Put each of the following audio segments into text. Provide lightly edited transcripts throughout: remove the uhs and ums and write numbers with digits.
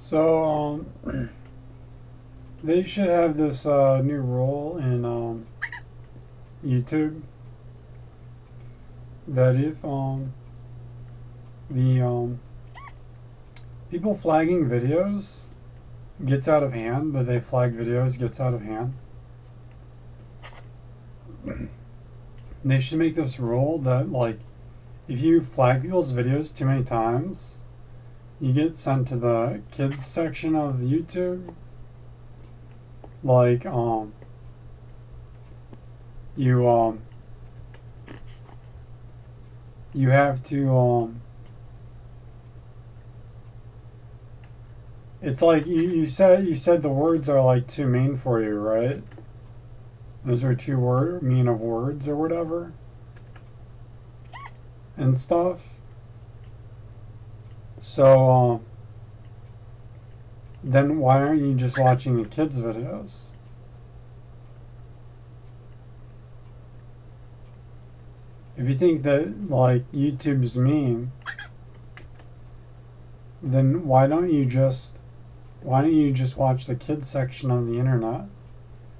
So, they should have this new rule in YouTube that if the people flagging videos gets out of hand, that they flag videos gets out of hand, they should make this rule that, like, if you flag people's videos too many times, you get sent to the kids section of YouTube. Like, you have to, it's like you said the words are like too mean for you, right? Those are too mean of words or whatever and stuff. So, then why aren't you just watching the kids' videos? If you think that, like, YouTube's mean, then why don't you just watch the kids section on the internet?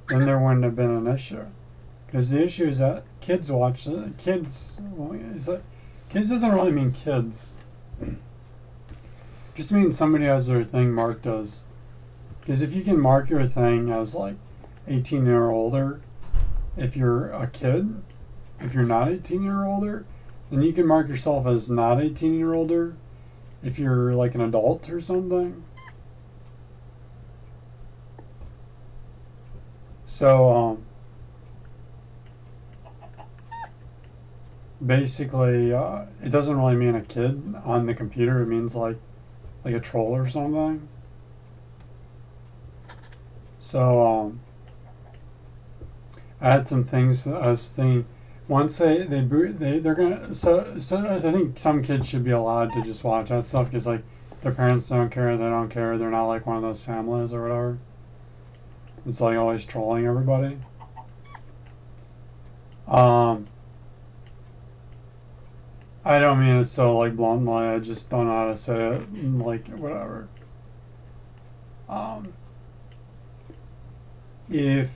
Then there wouldn't have been an issue. Because the issue is that kids watch kids. Kids doesn't really mean kids. Just means somebody has their thing marked as. Because if you can mark your thing as like 18 or older, if you're a kid, if you're not 18 or older, then you can mark yourself as not 18 or older if you're like an adult or something. So, basically, it doesn't really mean a kid on the computer. It means like a troll or something. So, I had some things that I was thinking. Once they're gonna so I think some kids should be allowed to just watch that stuff because like their parents don't care, they don't care, they're not like one of those families or whatever. It's like always trolling everybody. I don't mean it so like bluntly. I just don't know how to say it. Like whatever. If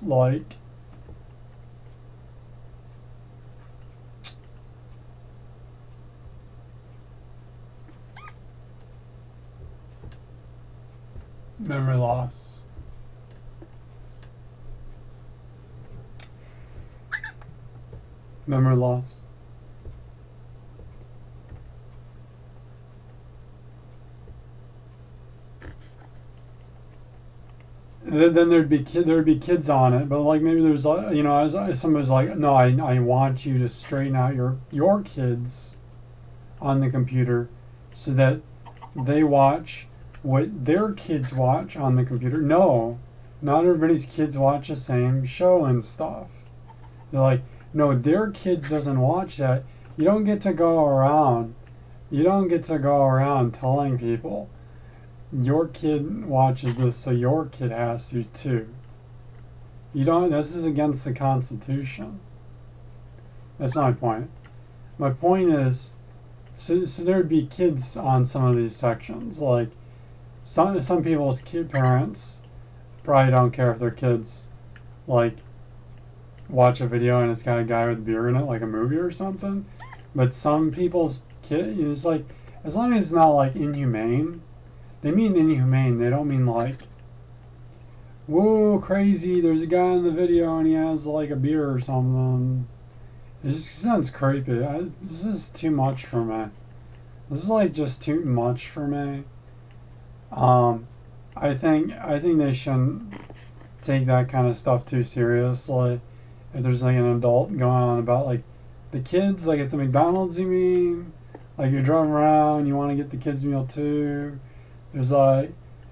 like memory loss. Memory loss. Then there'd be kids on it, but like maybe there's as somebody's like, no, I want you to straighten out your kids on the computer so that they watch what their kids watch on the computer. No, not everybody's kids watch the same show and stuff. They're like, no, their kids doesn't watch that. You don't get to go around. You don't get to go around telling people your kid watches this, so your kid has to too. You don't. This is against the Constitution. That's not my point. My point is, so there'd be kids on some of these sections. Like some people's parents probably don't care if their kids like watch a video and it's got a guy with beer in it, like a movie or something. But some people's kid is like, as long as it's not like inhumane. They mean inhumane. They don't mean like, whoa, crazy. There's a guy in the video and he has like a beer or something. It just sounds creepy. This is too much for me. This is like just too much for me. I think they shouldn't take that kind of stuff too seriously. If there's like an adult going on about like the kids, like at the McDonald's, you mean, like you're driving around, you want to get the kids meal too. There's like,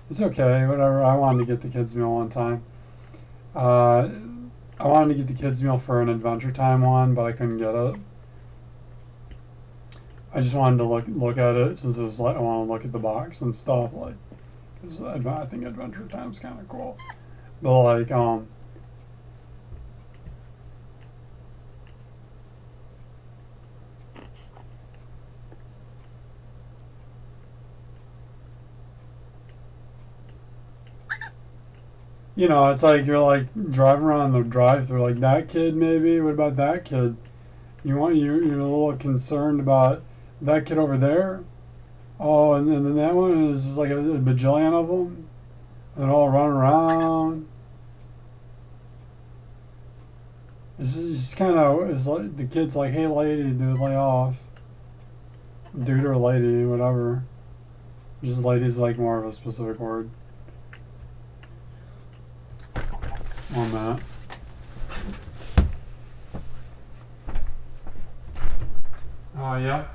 it's okay, whatever. I wanted to get the kids meal one time. I wanted to get the kids meal for an Adventure Time one, but I couldn't get it. I just wanted to look at it since it was like I want to look at the box and stuff, like, because I think Adventure Time's kind of cool. But like You know, it's like you're like driving around the drive-through, like that kid maybe. What about that kid? You're a little concerned about that kid over there. Oh, and then that one is just like a bajillion of them. They're all running around. It's just kind of, it's like the kid's like, hey lady, dude, lay off. Dude or lady, whatever. Just lady's like more of a specific word on that. Oh, yeah.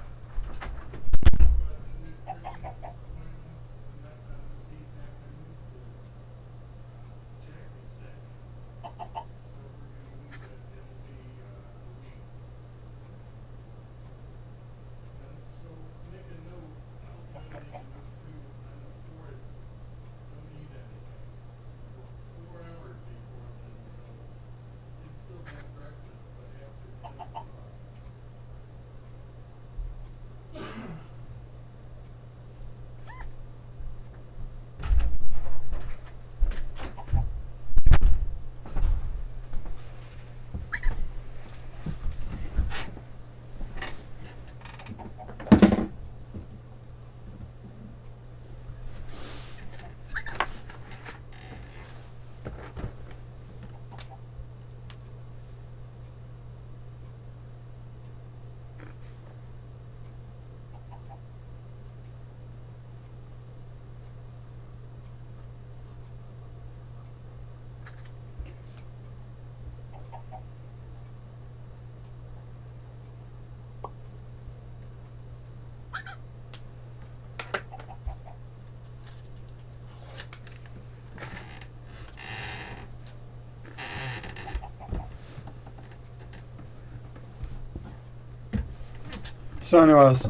So anyways,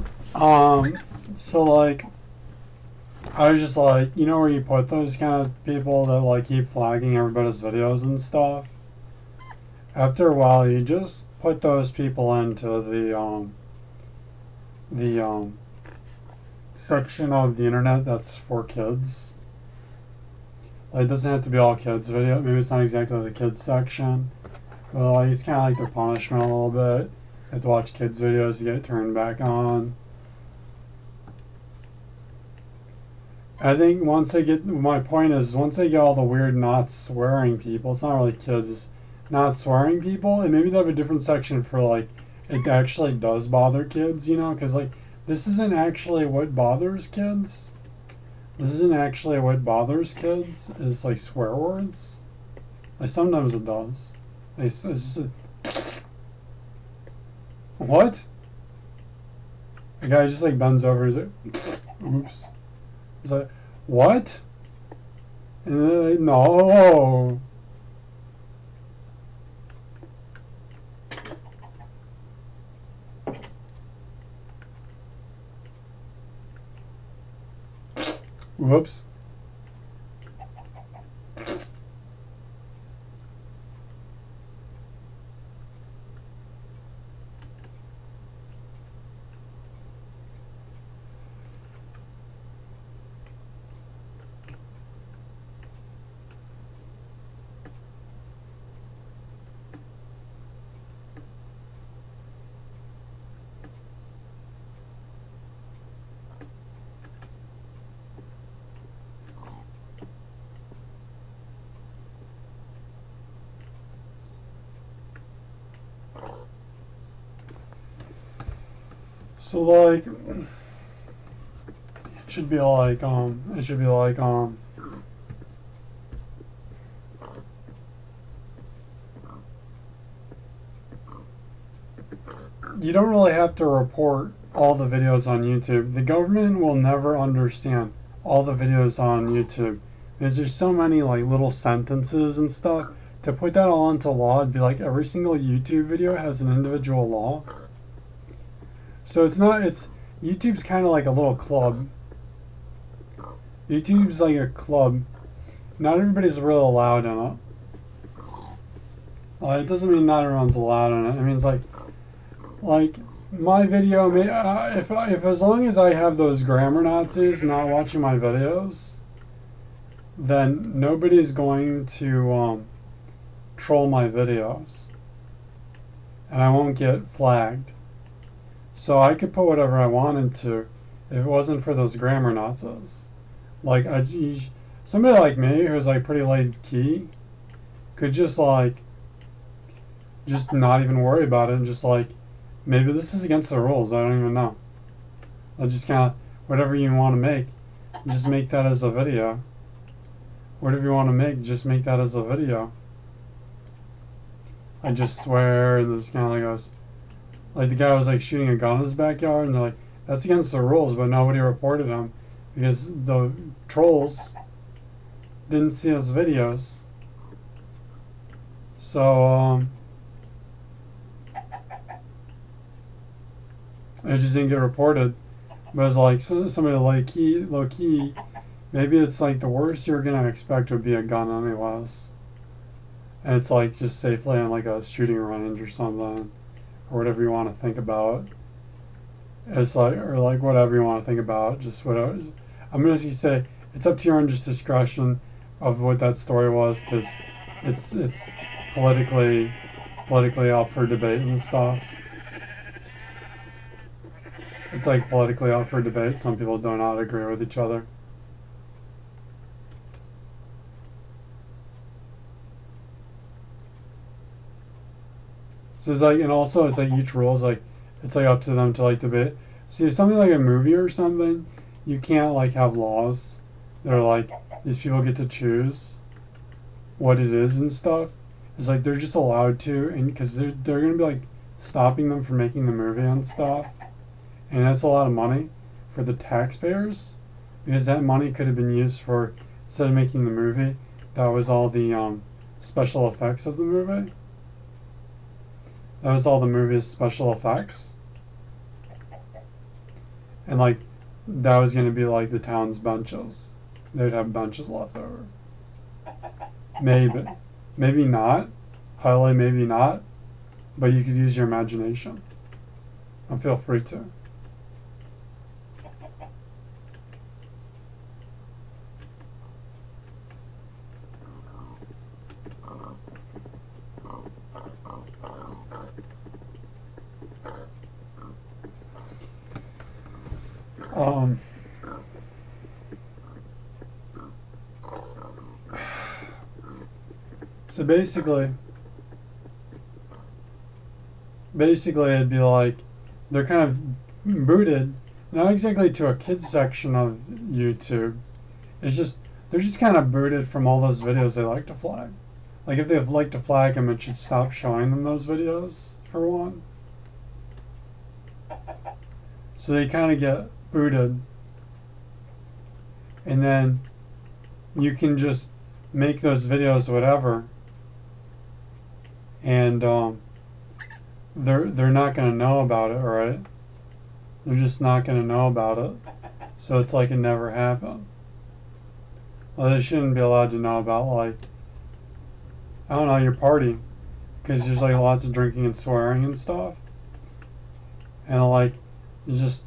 so like, I was just like, you know where you put those kind of people that like keep flagging everybody's videos and stuff? After a while, you just put those people into the section of the internet that's for kids. Like, it doesn't have to be all kids video. Maybe it's not exactly the kids section, but like it's kind of like their punishment a little bit. You have to watch kids videos to get it turned back on. I think once they get, my point is, once they get all the weird not swearing people, it's not really kids, it's not swearing people, and maybe they have a different section for like, it actually does bother kids, you know, because like, this isn't actually what bothers kids. This isn't actually what bothers kids, is like swear words. Like sometimes it does. It's just what? The guy just like bends over, he's like, oops. He's like, what? And then like, no. Whoops. So like, it should be like, you don't really have to report all the videos on YouTube. The government will never understand all the videos on YouTube. Because there's so many like little sentences and stuff. To put that all into law, it'd be like every single YouTube video has an individual law. So YouTube's kind of like a little club. YouTube's like a club. Not everybody's really allowed in it. It doesn't mean not everyone's allowed in it. It means like my video, if as long as I have those grammar Nazis not watching my videos, then nobody's going to troll my videos, and I won't get flagged. So I could put whatever I wanted to if it wasn't for those grammar nonsense. Like somebody like me who's like pretty low key could just not even worry about it and just like, maybe this is against the rules, I don't even know. I'll just kind of, whatever you want to make, just make that as a video. Whatever you want to make, just make that as a video. I just swear, and this kind of like goes, like the guy was like shooting a gun in his backyard, and they're like, that's against the rules, but nobody reported him because the trolls didn't see his videos. So, it just didn't get reported. But it's like somebody low key, maybe it's like the worst you're gonna expect would be a gun anyways. And it's like just safely on like a shooting range or something, or whatever you want to think about. It's like, or like whatever you want to think about, just whatever. I'm gonna say it's up to your own just discretion of what that story was, because it's politically up for debate and stuff. It's like politically up for debate. Some people do not agree with each other. So it's like, and also it's like each rule is like, it's like up to them to like debate. See, something like a movie or something, you can't like have laws that are like, these people get to choose what it is and stuff. It's like they're just allowed to, and because they're gonna be like stopping them from making the movie and stuff, and that's a lot of money for the taxpayers, because that money could have been used for, instead of making the movie, that was all the special effects of the movie. That was all the movie's special effects. And like, that was gonna be like the town's benches. They'd have benches left over. Maybe not. Highly maybe not. But you could use your imagination. And feel free to. So basically it'd be like, they're kind of booted, not exactly to a kids section of YouTube. It's just, they're just kind of booted from all those videos they like to flag. Like if they like to flag them, it should stop showing them those videos, for one. So they kind of get booted. And then you can just make those videos whatever. And they're not going to know about it, right? They're just not going to know about it. So it's like it never happened. Well, they shouldn't be allowed to know about, like, I don't know, your party. Because there's like lots of drinking and swearing and stuff. And like, it's just,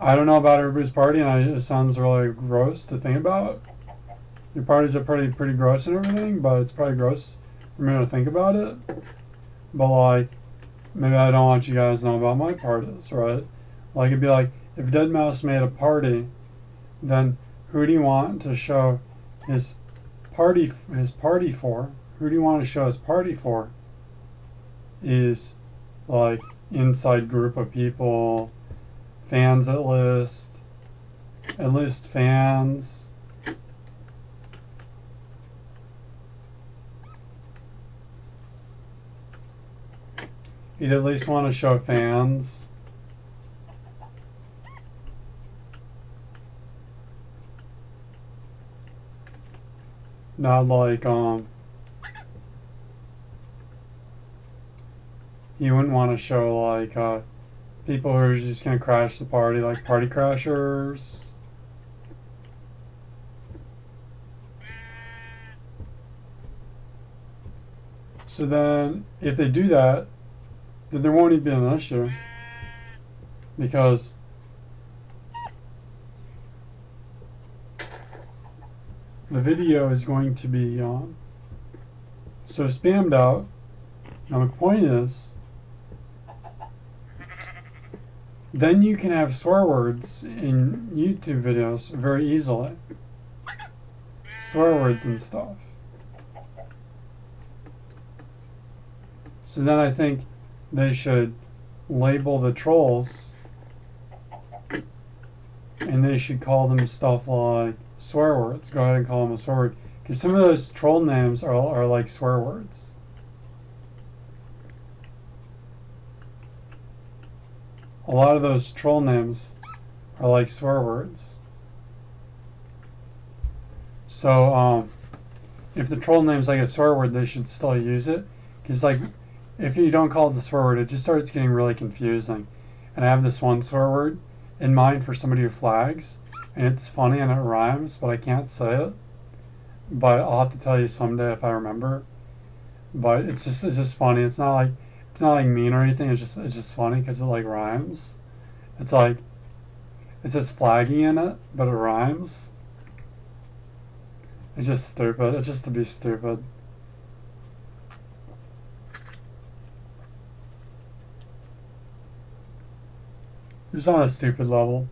I don't know about everybody's party, and it sounds really gross to think about. Your parties are pretty gross and everything, but it's probably gross for me to think about it. But like, maybe I don't want you guys to know about my parties, right? Like, it'd be like, if Deadmau5 made a party, then who do you want to show his party for? Who do you want to show his party for? Is like inside group of people, fans at least fans. You'd at least want to show fans. Not like, you wouldn't want to show like, people who are just going to crash the party, like party crashers. So then, if they do that, then there won't even be an issue. Because the video is going to be so spammed out. Now the point is, then you can have swear words in YouTube videos very easily. Swear words and stuff. So then I think they should label the trolls, and they should call them stuff like swear words. Go ahead and call them a swear word. Because some of those troll names are like swear words. A lot of those troll names are like swear words. So if the troll name's like a swear word, they should still use it. Because like, if you don't call it the swear word, it just starts getting really confusing. And I have this one swear word in mind for somebody who flags, and it's funny and it rhymes, but I can't say it. But I'll have to tell you someday if I remember. But it's just funny. It's not like mean or anything. It's just funny because it like rhymes. It's like, it says flagging in it, but it rhymes. It's just stupid. It's just to be stupid. Just on a stupid level.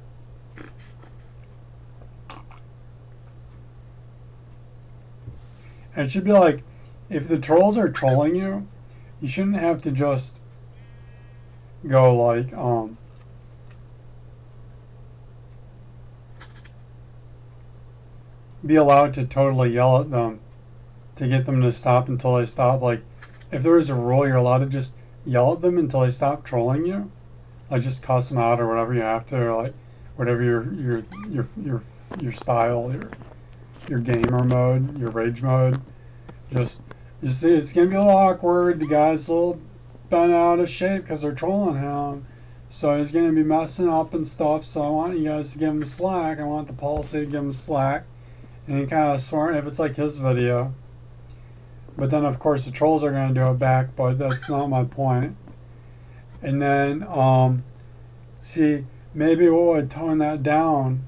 And it should be like, if the trolls are trolling you, you shouldn't have to just go like, be allowed to totally yell at them to get them to stop until they stop. Like, if there was a rule, you're allowed to just yell at them until they stop trolling you. Like, just cuss them out or whatever you have to, or like whatever your style, your gamer mode, your rage mode. Just it's gonna be a little awkward. The guy's a little bent out of shape because they're trolling him, so he's gonna be messing up and stuff. So I want you guys to give him slack. I want the policy to give him slack, and he kind of swear if it's like his video. But then of course the trolls are gonna do it back, but that's not my point. And then see, maybe what would tone that down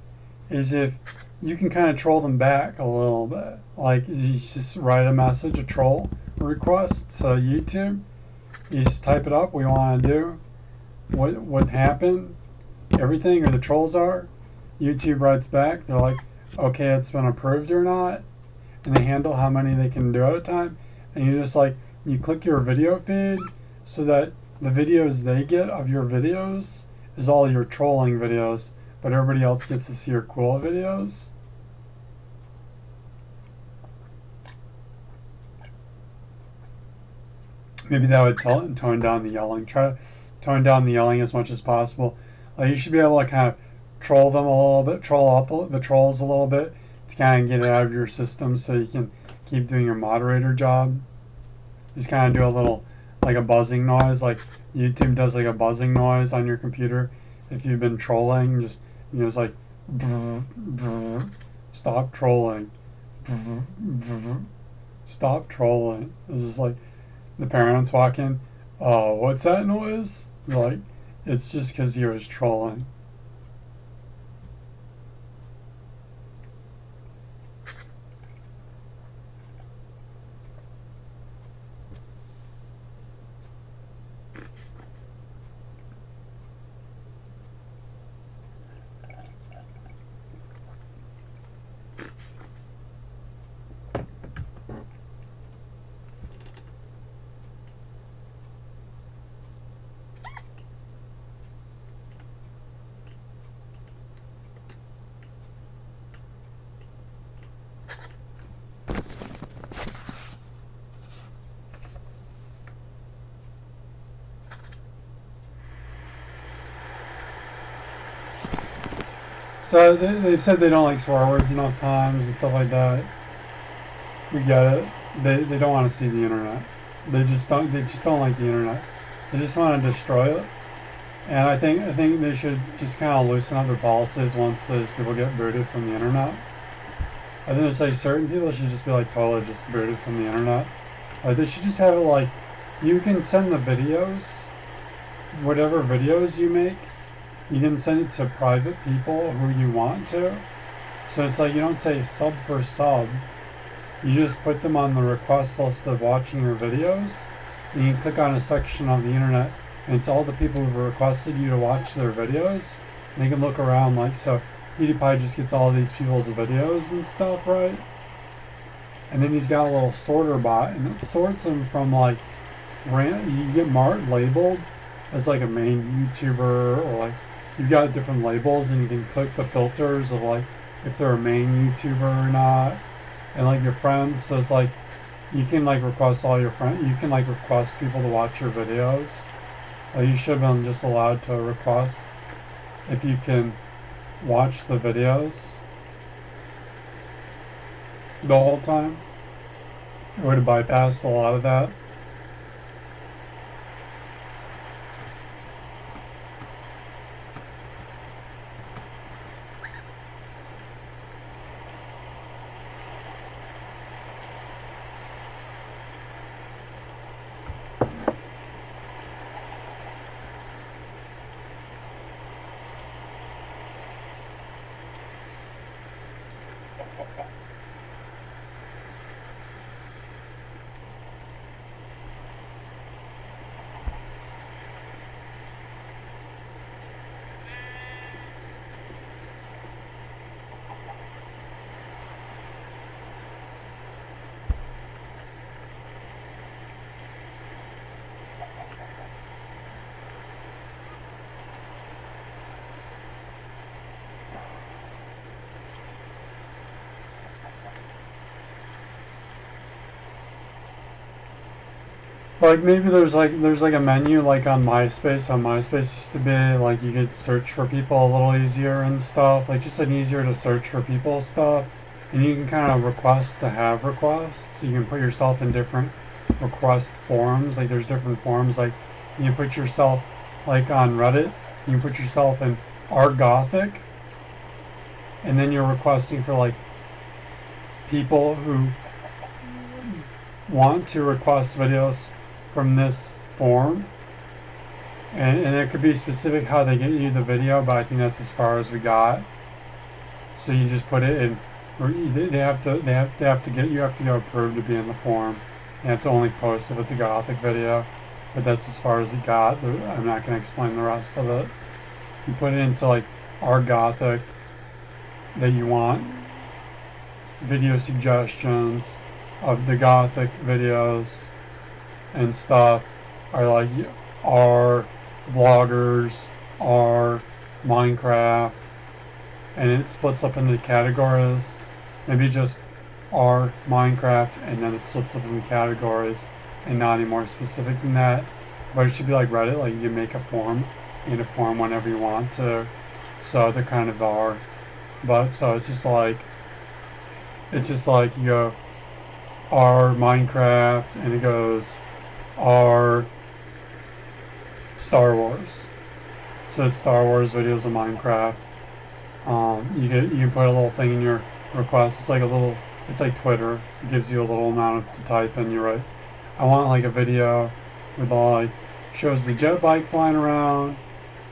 is if you can kind of troll them back a little bit. Like, you just write a message, a troll request to YouTube. You just type it up, we want to do what happened, everything, or the trolls are. YouTube writes back, they're like, okay, it's been approved or not. And they handle how many they can do at a time. And you just like, you click your video feed so that the videos they get of your videos is all your trolling videos, but everybody else gets to see your cool videos. Maybe that would tone down the yelling. Try to tone down the yelling as much as possible. Like, you should be able to kind of troll them a little bit, troll up the trolls a little bit to kind of get it out of your system so you can keep doing your moderator job. Just kind of do a little, like a buzzing noise, like YouTube does like a buzzing noise on your computer. If you've been trolling, just, you know, it's like, stop trolling, stop trolling. This is like, the parents walk in, oh, what's that noise? You're like, it's just because he was trolling. So they've said they don't like swear words enough times and stuff like that. We get it. They don't want to see the internet. They just don't like the internet. They just want to destroy it. And I think they should just kind of loosen up their policies once those people get booted from the internet. I think there's like certain people should just be like totally just booted from the internet. Like, they should just have it like, you can send the videos, whatever videos you make, you can send it to private people who you want to. So it's like you don't say sub for sub. You just put them on the request list of watching your videos, and you can click on a section of the internet, and it's all the people who've requested you to watch their videos. And they can look around, like, so PewDiePie just gets all these people's videos and stuff, right? And then he's got a little sorter bot, and it sorts them from, like, you get labeled as like a main YouTuber, or like you've got different labels, and you can click the filters of like if they're a main YouTuber or not, and like your friends. So it's like you can like request all your friends. You can like request people to watch your videos. Like you should have been just allowed to request if you can watch the videos the whole time. It would have bypassed a lot of that. Like maybe there's like a menu like on MySpace. On MySpace used to be like you could search for people a little easier and stuff. Like just an easier to search for people stuff. And you can kind of request to have requests. So you can put yourself in different request forms. Like there's different forms. Like you can put yourself like on Reddit. You can put yourself in r/gothic. And then you're requesting for like people who want to request videos from this form, and it could be specific how they get you the video, but I think that's as far as we got. So you just put it in, or they have to get, you have to go approved to be in the form. You have to only post if it's a Gothic video, but that's as far as it got. I'm not going to explain the rest of it. You put it into like r/gothic that you want video suggestions of the Gothic videos and stuff, are like R vloggers, R Minecraft, and it splits up into categories. Maybe just R Minecraft, and then it splits up into categories, and not any more specific than that. But it should be like Reddit, like you can make a form, in a form whenever you want to. So they kind of are, but so it's just like you go R Minecraft, and it goes R Star Wars. So it's Star Wars videos of Minecraft. You can put a little thing in your request. It's like it's like Twitter. It gives you a little amount to type in. You write, I want like a video with all like shows the jet bike flying around,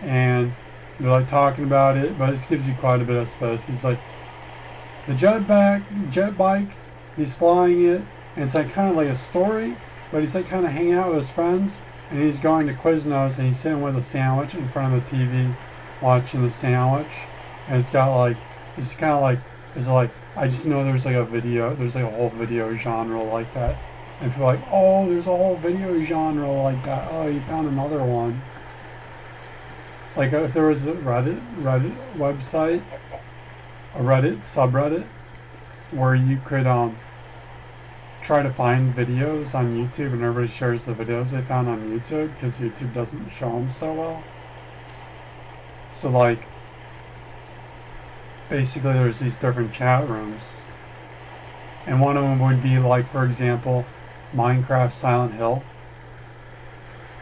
and they're like talking about it, but it gives you quite a bit of space. He's like, the jet bike, he's flying it, and it's like kind of like a story, but he's like kind of hanging out with his friends, and he's going to Quiznos, and he's sitting with a sandwich in front of the TV, watching the sandwich, and it's got like, it's kind of like, it's like, I just know there's like a whole video genre like that, and people are like, oh, there's a whole video genre like that, oh, you found another one. Like if there was a Reddit website, a Reddit subreddit, where you could try to find videos on YouTube, and everybody shares the videos they found on YouTube, because YouTube doesn't show them so well. So like, basically there's these different chat rooms, and one of them would be like, for example, Minecraft Silent Hill.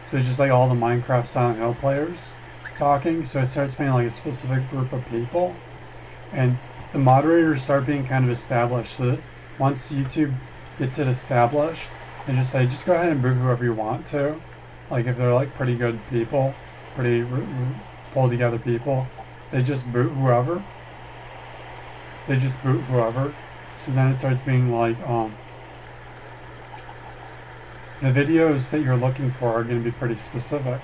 So it's just like all the Minecraft Silent Hill players talking, so it starts being like a specific group of people, and the moderators start being kind of established, so that once YouTube gets it established, they just say, just go ahead and boot whoever you want to. Like if they're like pretty good people, pretty pulled together people, they just boot whoever. they just boot whoever. So then it starts being like, the videos that you're looking for are going to be pretty specific.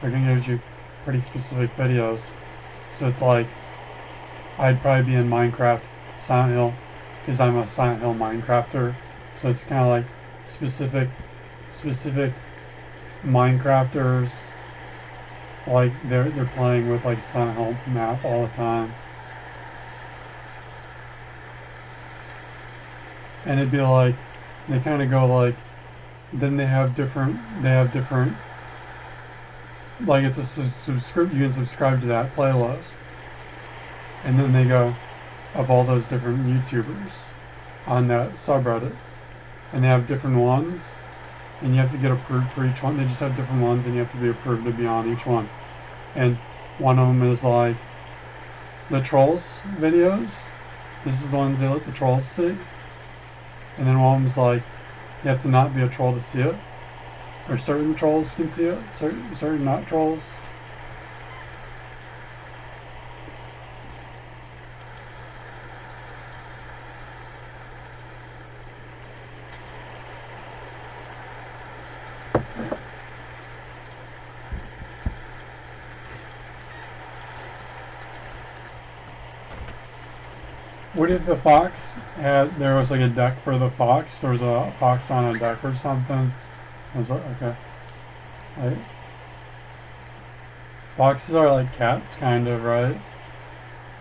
They're going to give you pretty specific videos. So it's like, I'd probably be in Minecraft Silent Hill because I'm a Silent Hill Minecrafter. So it's kind of like specific Minecrafters, like they're playing with like Silent Hill map all the time. And it'd be like, they kind of go like, then they have different, like it's a subscribe, you can subscribe to that playlist. And then they go, of all those different YouTubers on that subreddit. And they have different ones, and you have to get approved for each one. They just have different ones, and you have to be approved to be on each one. And one of them is like, the trolls videos. This is the ones they let the trolls see. And then one of them's like, you have to not be a troll to see it. Or certain trolls can see it, certain not trolls. What if the fox there was like a deck for the fox? There was a fox on a deck or something. I was like, okay. Like, foxes are like cats, kind of, right?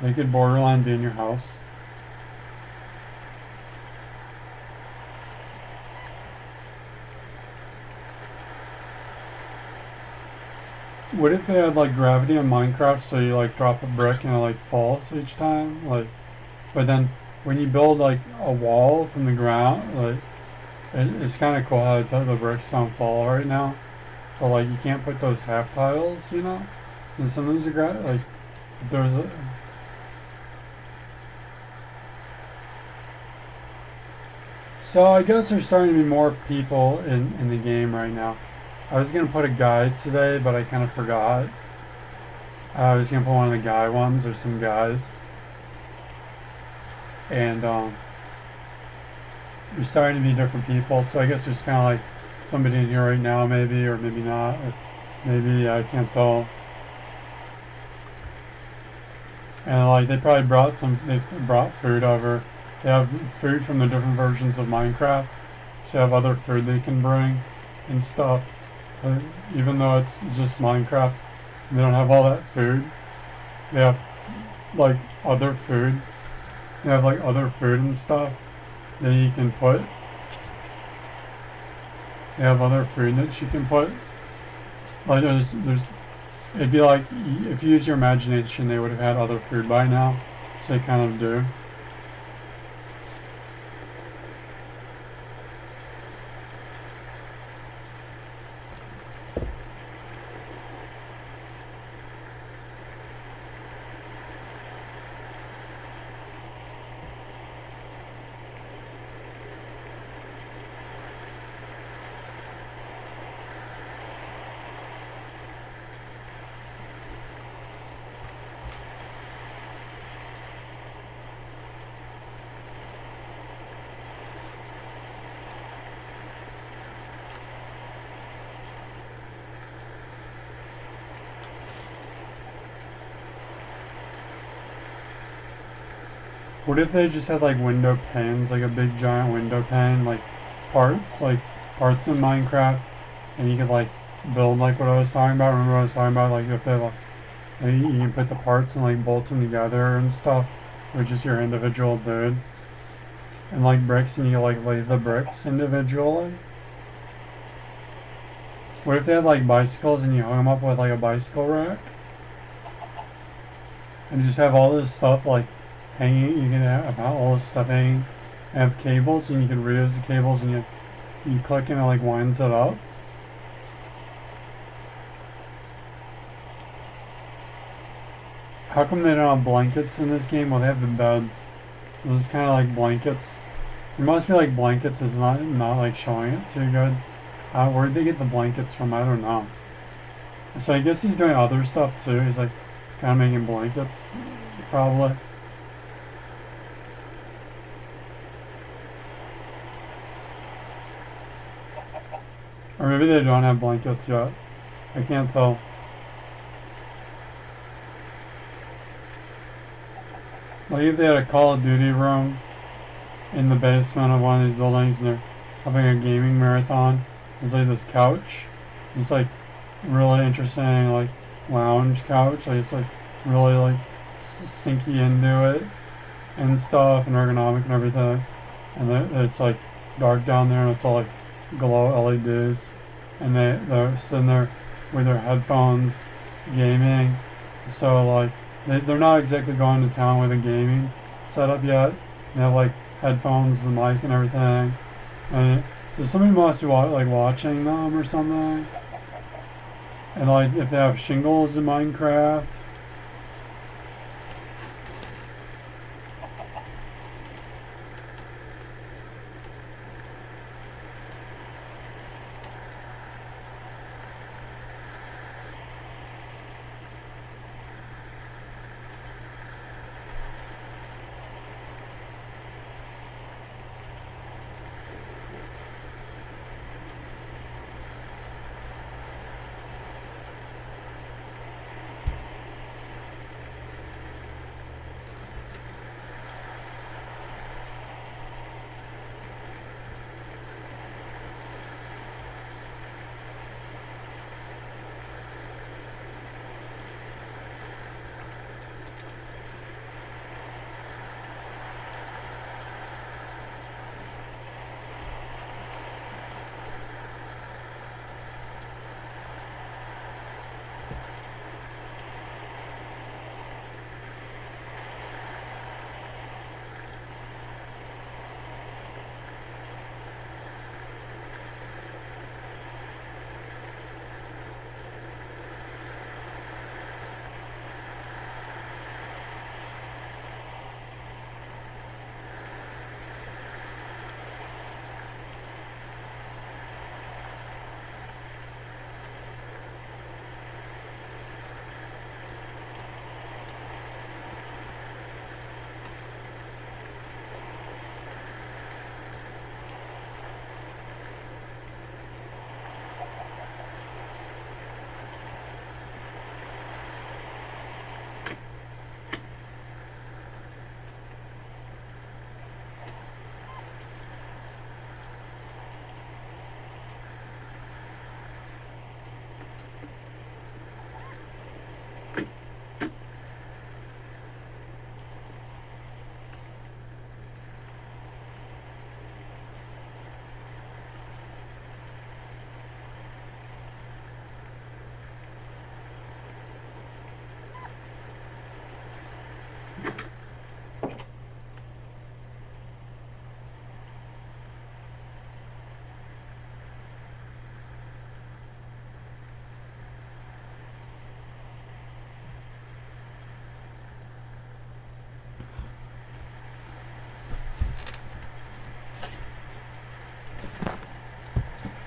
They could borderline be in your house. What if they had like gravity in Minecraft, so you like drop a brick and it like falls each time? Like, but then when you build like a wall from the ground, like it's kind of cool how the bricks don't fall right now. But like you can't put those half tiles, you know? And sometimes you like if there's a so I guess there's starting to be more people in the game right now. I was gonna put a guide today, but I kind of forgot. I was gonna put one of the guy ones or some guys, and there's starting to be different people. So I guess there's kind of like somebody in here right now, maybe, or maybe not, or maybe I can't tell. And like they probably brought food over. They have food from the different versions of Minecraft, so they have other food they can bring and stuff. Even though it's just Minecraft, they don't have all that food. They have like other food. They have like other food and stuff that you can put. They have other food that you can put. Like it'd be like if you use your imagination, they would have had other food by now. So they kind of do. What if they just had like window panes, like a big giant window pane, like parts in Minecraft, and you could like build like what I was talking about. Remember what I was talking about? Like if they like you can put the parts and like bolt them together and stuff, or just your individual dude, and like bricks, and you like lay the bricks individually. What if they had like bicycles and you hung them up with like a bicycle rack, and just have all this stuff like hanging? You can have all this stuff hanging, and have cables, and you can reuse the cables, and you click and it like winds it up. How come they don't have blankets in this game? Well, they have the beds. This is kind of like blankets. It must be like blankets is not like showing it too good. Where'd they get the blankets from? I don't know. So I guess he's doing other stuff too. He's like kind of making blankets, probably. Or maybe they don't have blankets yet. I can't tell. Like if they had a Call of Duty room in the basement of one of these buildings and they're having a gaming marathon, there's like this couch. It's like really interesting, like lounge couch. Like it's like really like sinky into it and stuff and ergonomic and everything. And it's like dark down there and it's all like glow LEDs. And they're sitting there with their headphones gaming. So like they're not exactly going to town with a gaming setup yet. They have like headphones, the mic and everything. And so somebody must be like watching them or something. And like if they have shingles in Minecraft.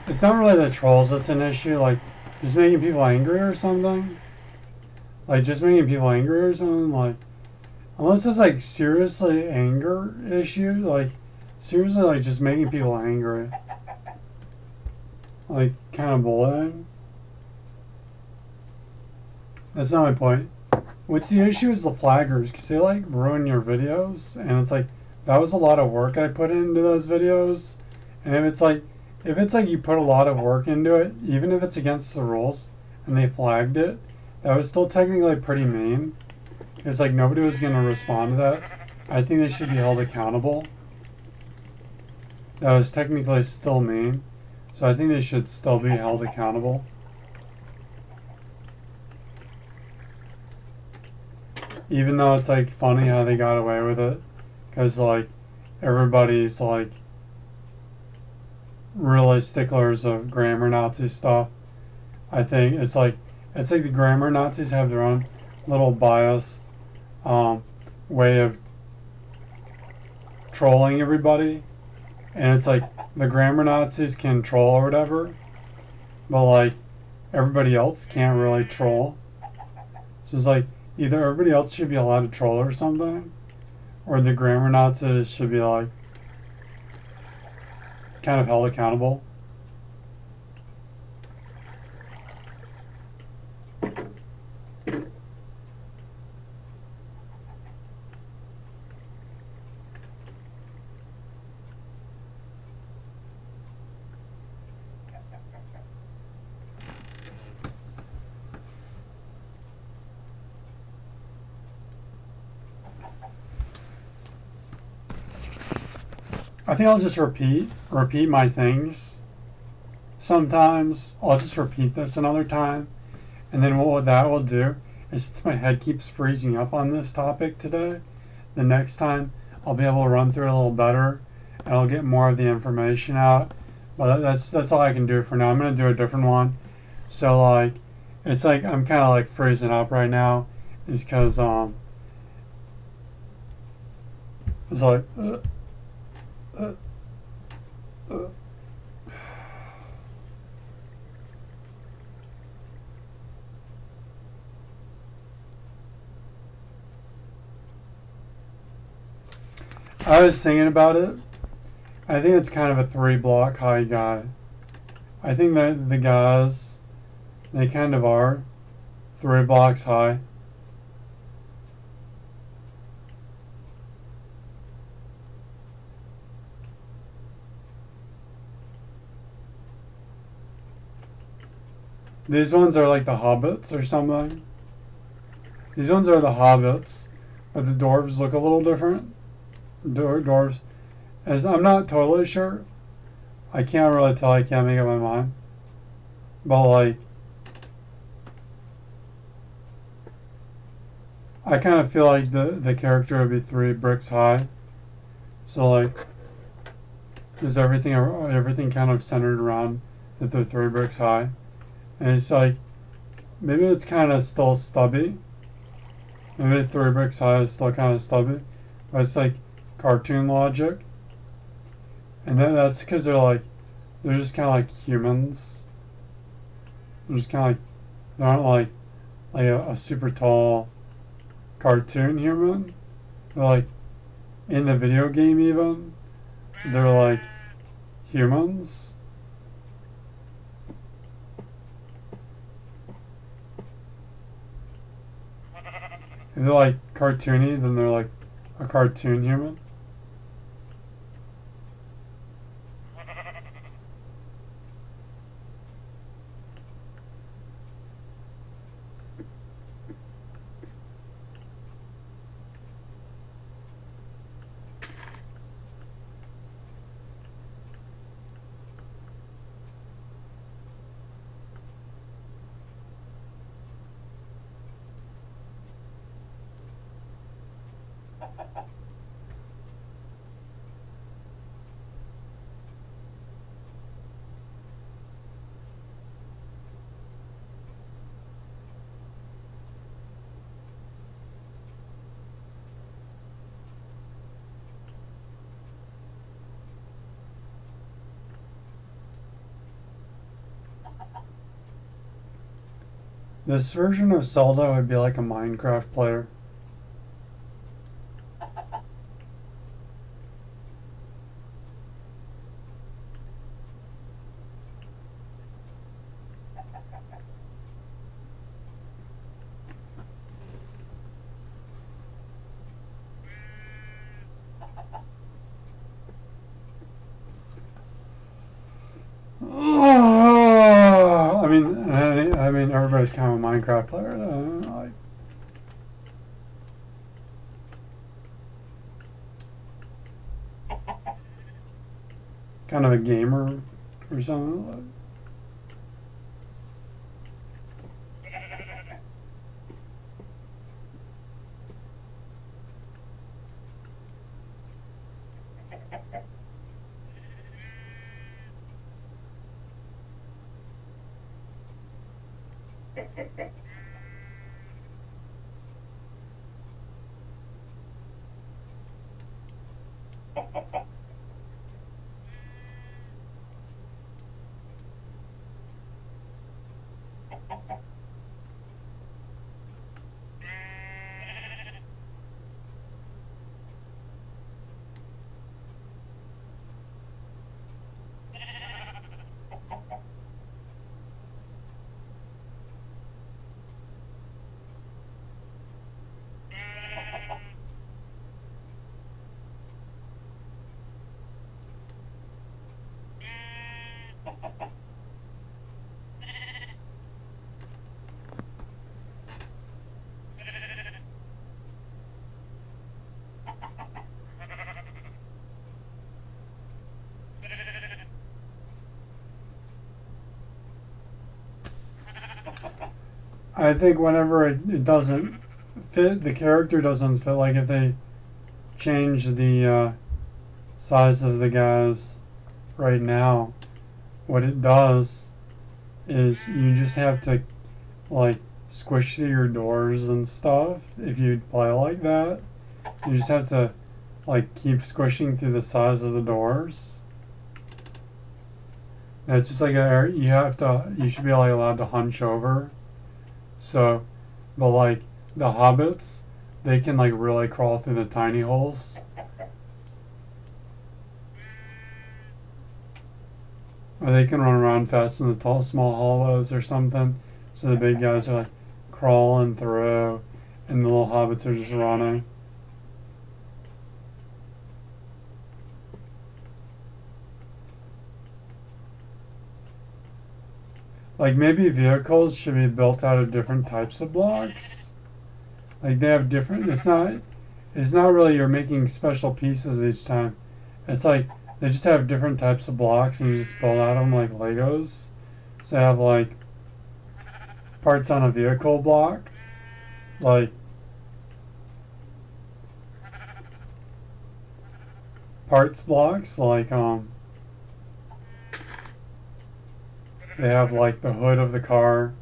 It's not really the trolls that's an issue, like just making people angry or something. Like just making people angry or something, like unless it's like seriously anger issue, like seriously like just making people angry. Like kind of bullying. That's not my point. What's the issue is the flaggers, because they like ruin your videos, and it's like that was a lot of work I put into those videos, and if it's like you put a lot of work into it, even if it's against the rules, and they flagged it, that was still technically pretty mean. It's like nobody was gonna respond to that. I think they should be held accountable. That was technically still mean, so I think they should still be held accountable. Even though it's like funny how they got away with it, because like everybody's like really sticklers of grammar Nazi stuff. I think it's like the grammar Nazis have their own little biased way of trolling everybody, and it's like the grammar Nazis can troll or whatever, but like everybody else can't really troll. So it's like either everybody else should be allowed to troll or something, or the grammar Nazis should be like kind of held accountable. I think I'll just repeat my things. Sometimes I'll just repeat this another time, and then what that will do is, since my head keeps freezing up on this topic today, the next time I'll be able to run through it a little better, and I'll get more of the information out. But that's all I can do for now. I'm gonna do a different one. So like, it's like I'm kind of like freezing up right now, is because it's like. Uh, uh. I was thinking about it. I think it's kind of a 3 block high guy. I think that the guys, they kind of are 3 blocks high. These ones are like the hobbits or something. These ones are the hobbits, but the dwarves look a little different. Dwarves, as I'm not totally sure. I can't really tell. I can't make up my mind. But like, I kind of feel like the character would be 3 bricks high. So like, there's everything kind of centered around that they're 3 bricks high, and it's like maybe it's kind of still stubby. Maybe 3 bricks high is still kind of stubby, but it's like cartoon logic, and then that's because they're just kind of like humans. They're just kind of like, they aren't like a super tall cartoon human. They're like in the video game even. They're like humans. If they're like cartoony, then they're like a cartoon human. This version of Zelda would be like a Minecraft player. I mean, everybody's kind of a Minecraft player. Kind of a gamer or something. I think whenever it doesn't fit, the character doesn't fit. Like if they change the size of the guys right now, what it does is you just have to like squish through your doors and stuff. If you play like that, you just have to like keep squishing through the size of the doors. And it's just like you should be like allowed to hunch over. So, but like the hobbits, they can like really crawl through the tiny holes. Or they can run around fast in the tall, small hollows or something. So the big guys are like crawling through, and the little hobbits are just running. Like maybe vehicles should be built out of different types of blocks. Like they have different. It's not really you're making special pieces each time. It's like they just have different types of blocks, and you just build out of them like Legos. So they have like parts on a vehicle block, like parts blocks, like they have like the hood of the car,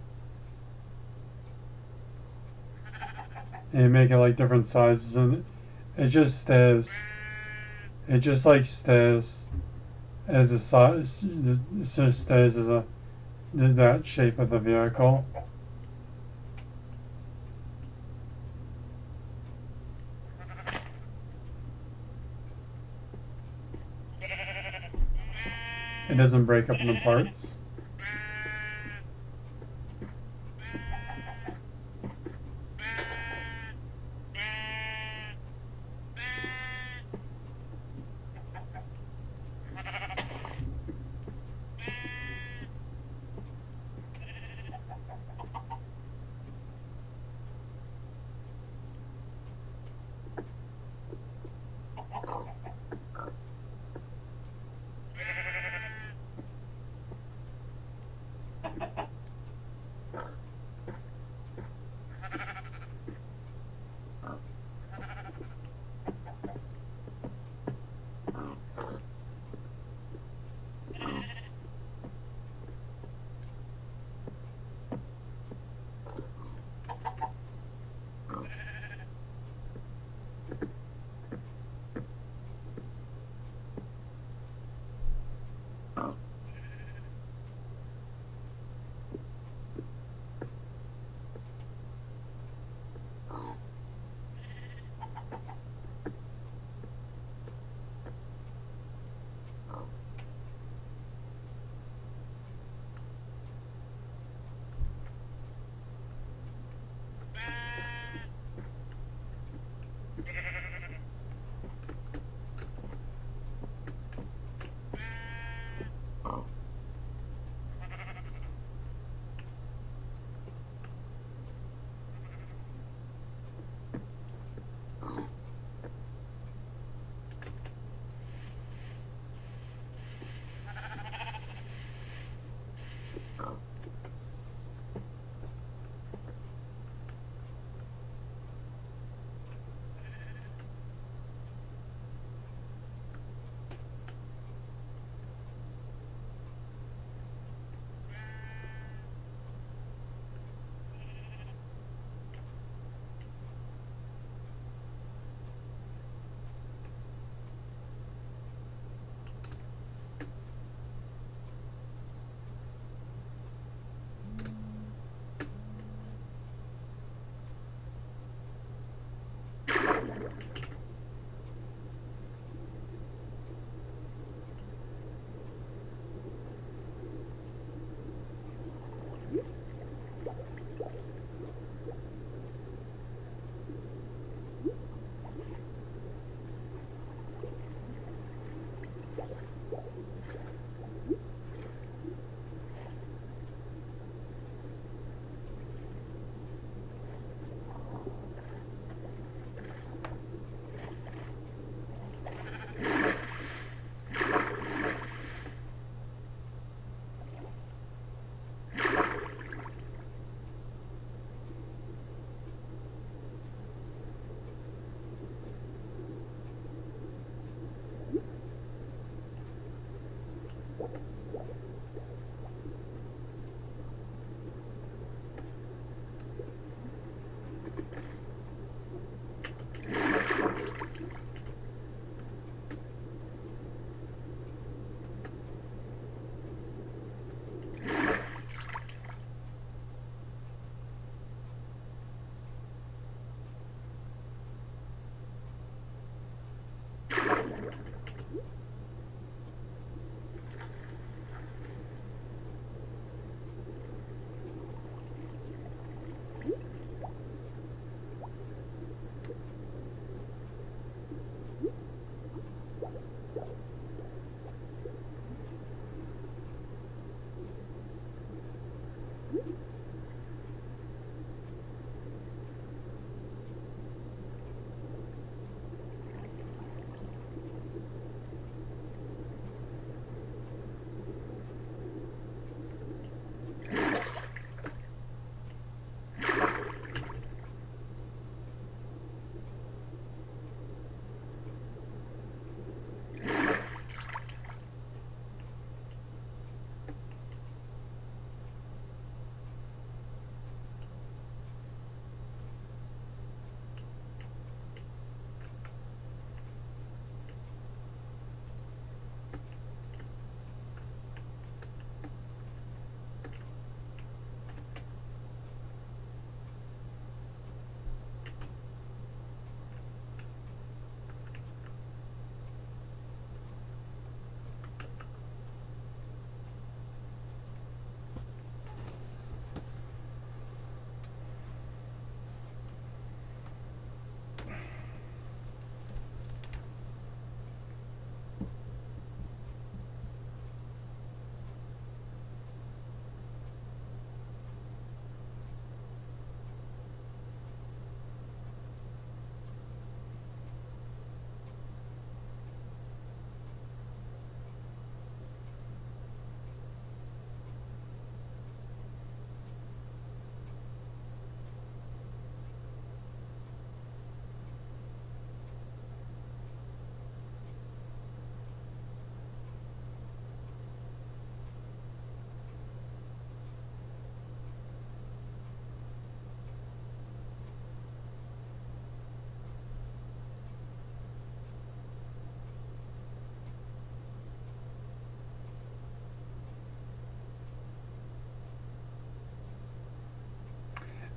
and you make it like different sizes, and it just stays. It just like stays as a size. It just stays as a that shape of the vehicle. It doesn't break up into parts.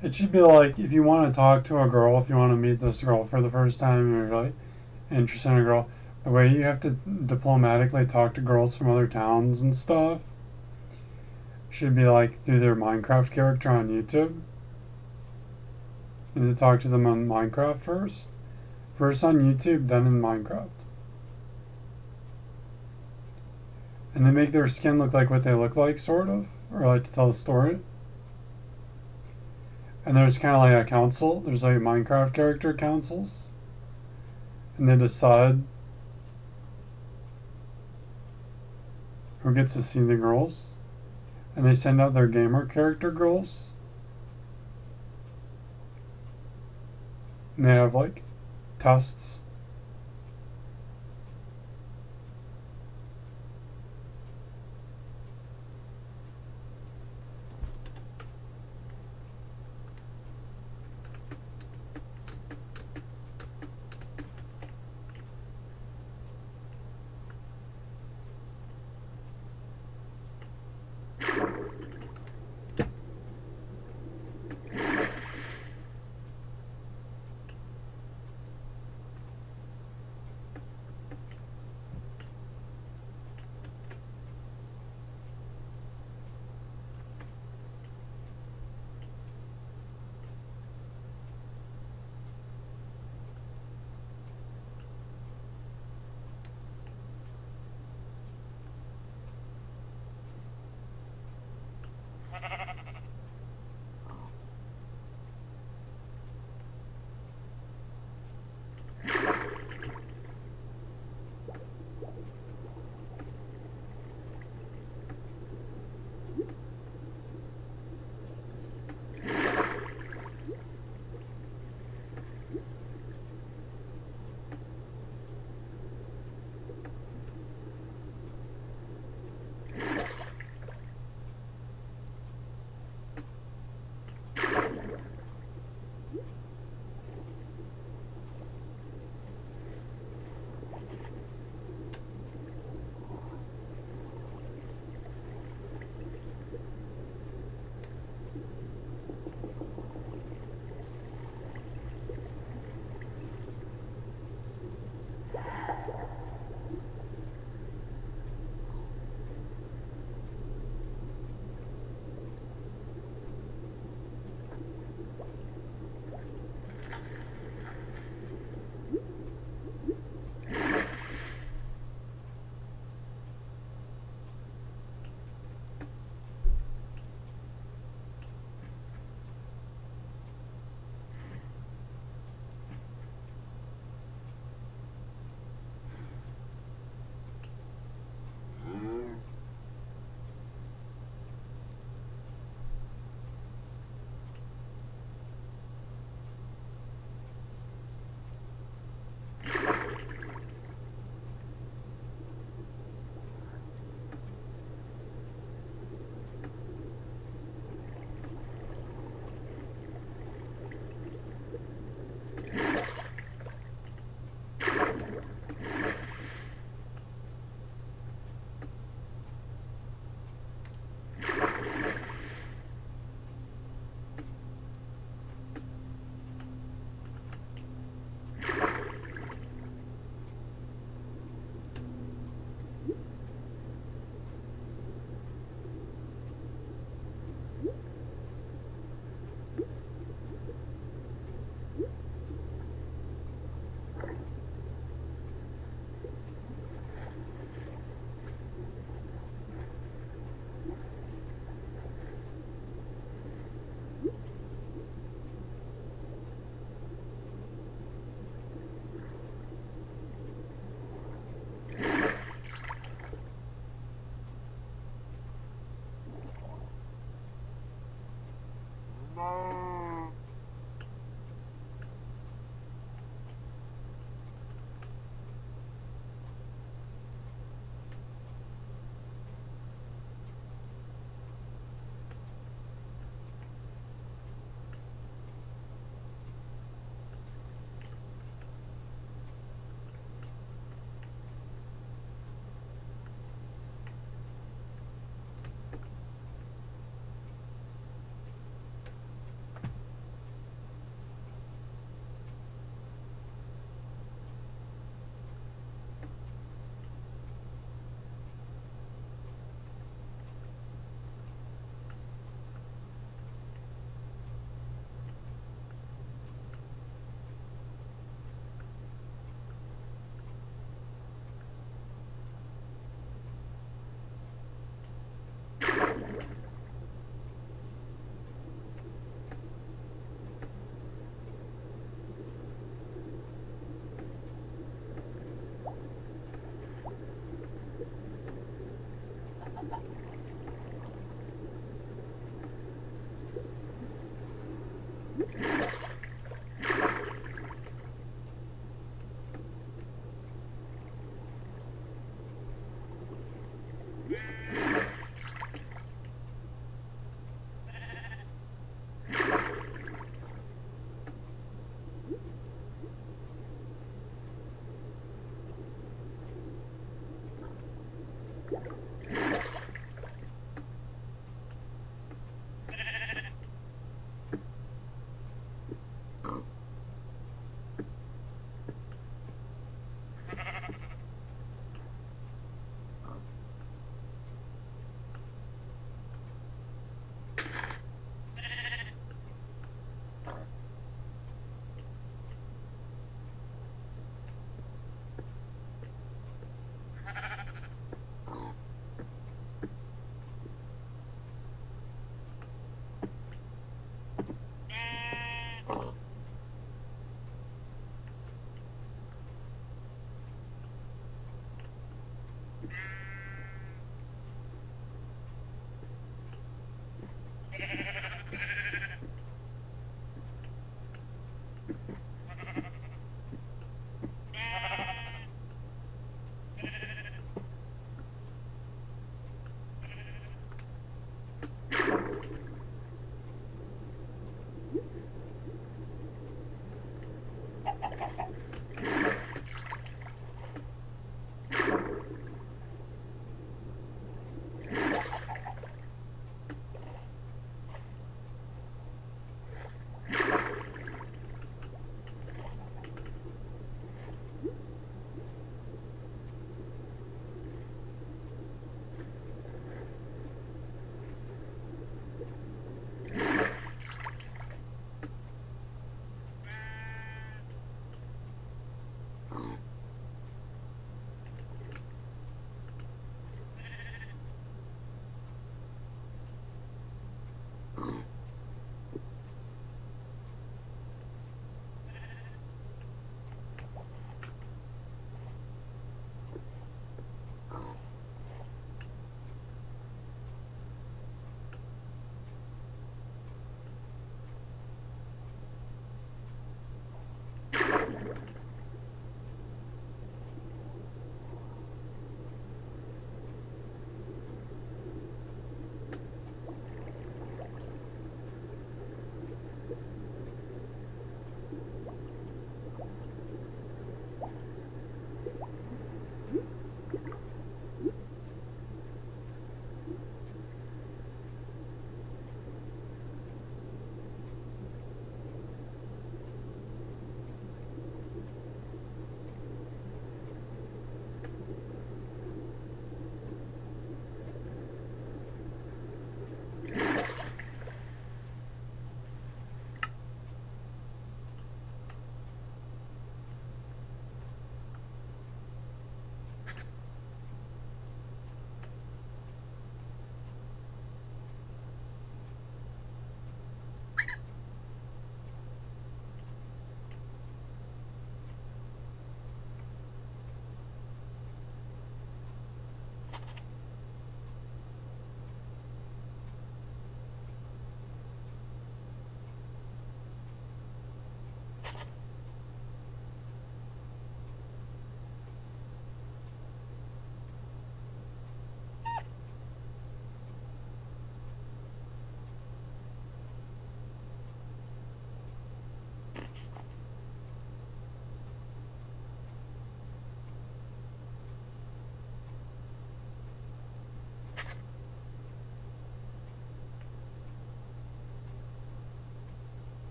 It should be like if you want to talk to a girl, if you want to meet this girl for the first time, and you're like interested in a girl, the way you have to diplomatically talk to girls from other towns and stuff should be like through their Minecraft character on YouTube. You need to talk to them on Minecraft first. First on YouTube, then in Minecraft. And they make their skin look like what they look like, sort of, or like to tell a story. And there's kind of like a council. There's like Minecraft character councils. And they decide who gets to see the girls. And they send out their gamer character girls. And they have like tests.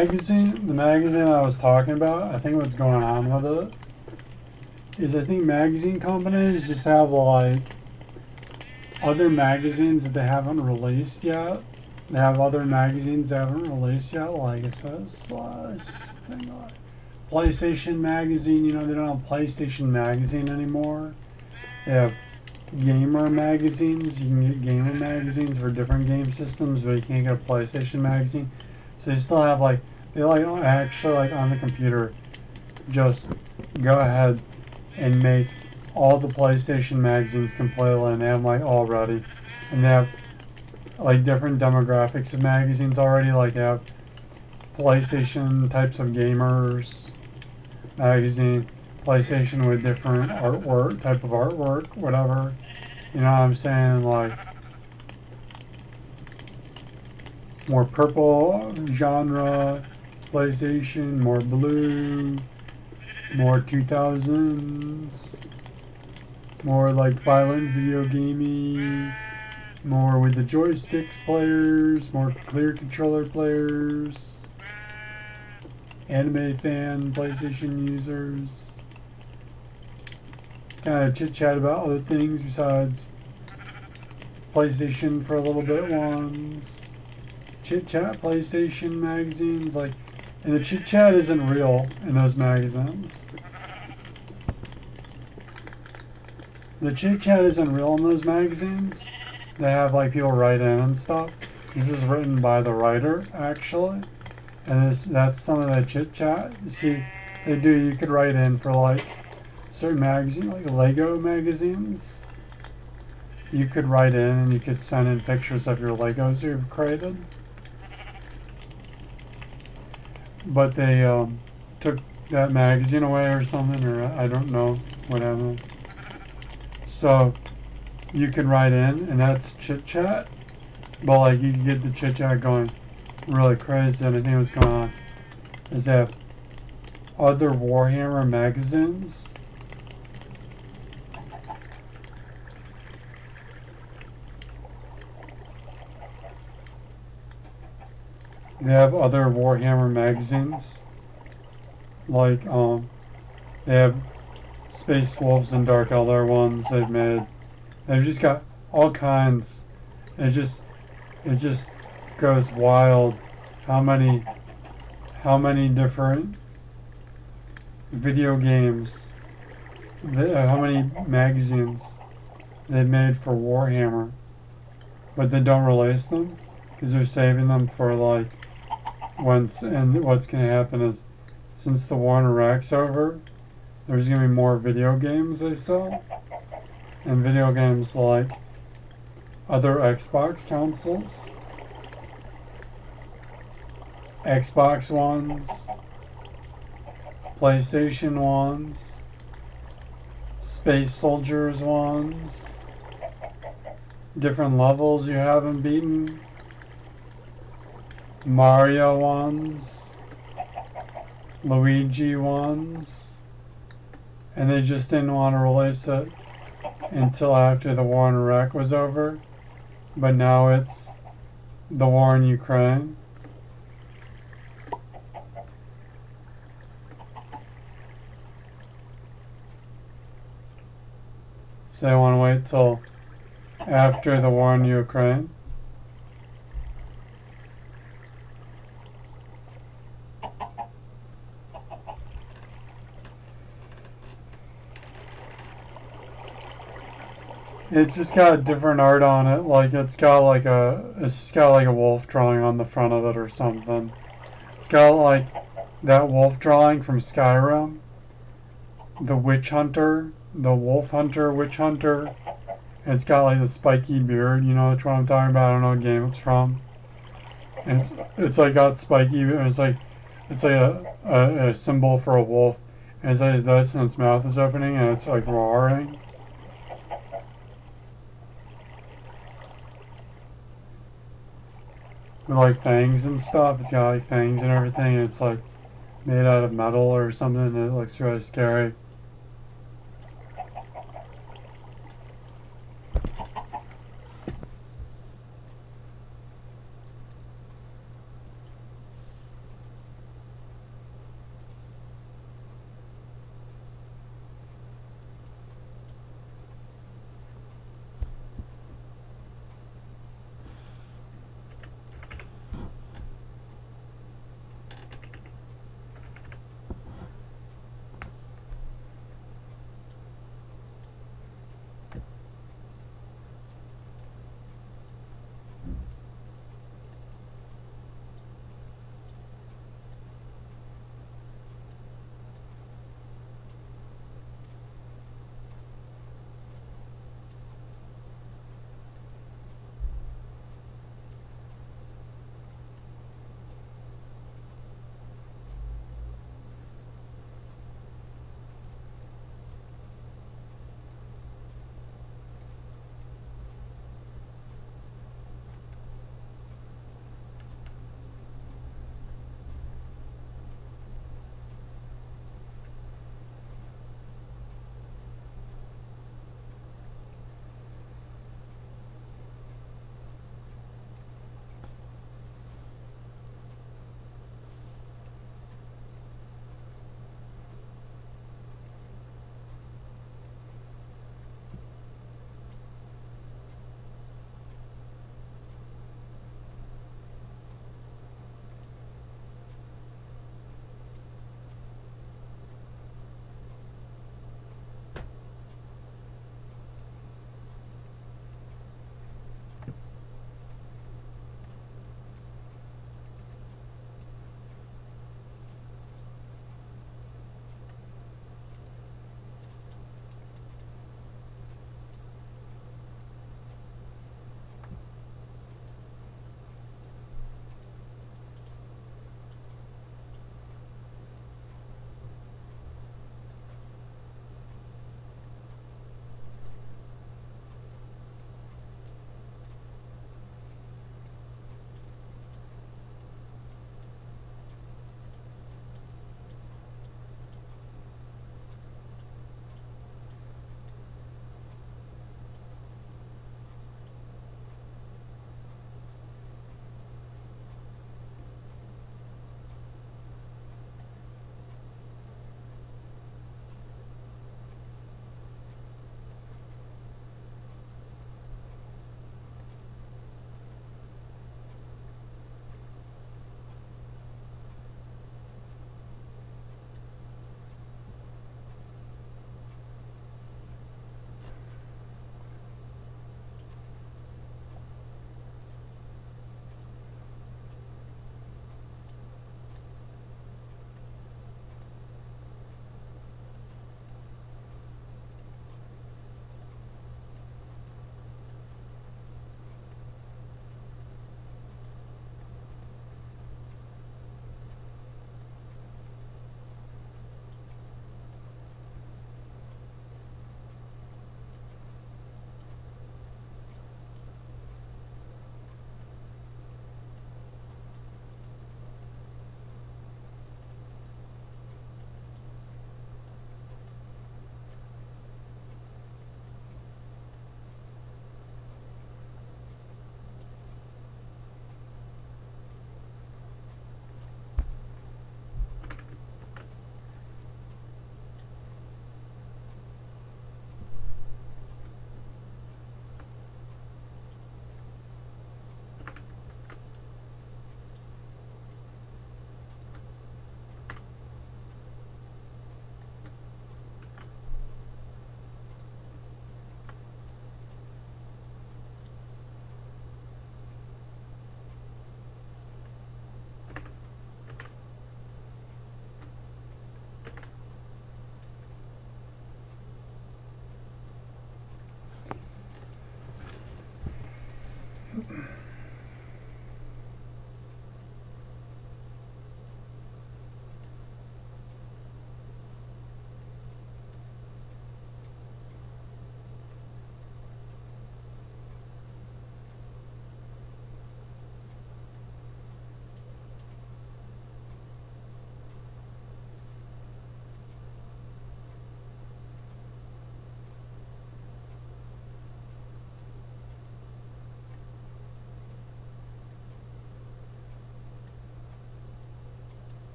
The magazine I was talking about, I think what's going on with it is I think magazine companies just have like other magazines that they haven't released yet. They have other magazines they haven't released yet, like it says thing like PlayStation Magazine. You know, they don't have PlayStation Magazine anymore. They have gamer magazines. You can get gamer magazines for different game systems, but you can't get a PlayStation magazine. So you still have like, they like actually like on the computer just go ahead and make all the PlayStation magazines completely, and they have like all ready. And they have like different demographics of magazines already, like they have PlayStation types of gamers magazine, PlayStation with different artwork, type of artwork, whatever. You know what I'm saying? Like more purple genre PlayStation, more blue, more 2000s, more like violent video gaming, more with the joysticks players, more clear controller players, anime fan PlayStation users. Kind of chit chat about other things besides PlayStation for a little bit ones. Chit chat PlayStation magazines, like, and the chit chat isn't real in those magazines. The chit chat isn't real in those magazines. They have like people write in and stuff. This is written by the writer actually, and that's some of the chit chat. You see, you could write in for like certain magazines, like Lego magazines. You could write in and you could send in pictures of your Legos you've created. But they took that magazine away or something, or I don't know, whatever. So you can write in, and that's chit chat. But like you can get the chit chat going really crazy. And I think what's going on is they have other Warhammer magazines. They have other Warhammer magazines, like they have Space Wolves and Dark Elder ones they've made. They've just got all kinds. It just goes wild. How many different video games? How many magazines they've made for Warhammer, but they don't release them because they're saving them for like. And what's going to happen is, since the war in Iraq's over, there's going to be more video games they sell. And video games like other Xbox consoles, Xbox ones, PlayStation ones, Space Soldiers ones, different levels you haven't beaten, Mario ones, Luigi ones, and they just didn't want to release it until after the war in Iraq was over. But now it's the war in Ukraine. So they want to wait till after the war in Ukraine. It's just got different art on it, like it's got like a wolf drawing on the front of it or something. It's got like that wolf drawing from Skyrim, the witch hunter, the wolf hunter, witch hunter. And it's got like the spiky beard, you know which one I'm talking about. I don't know what game it's from. And it's like got spiky, and it's like it's like a symbol for a wolf, and it says this, and its mouth is opening, and it's like roaring. With like fangs and stuff. It's got like fangs and everything, and it's like made out of metal or something, and it looks really scary.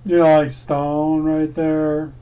You know, like stone right there.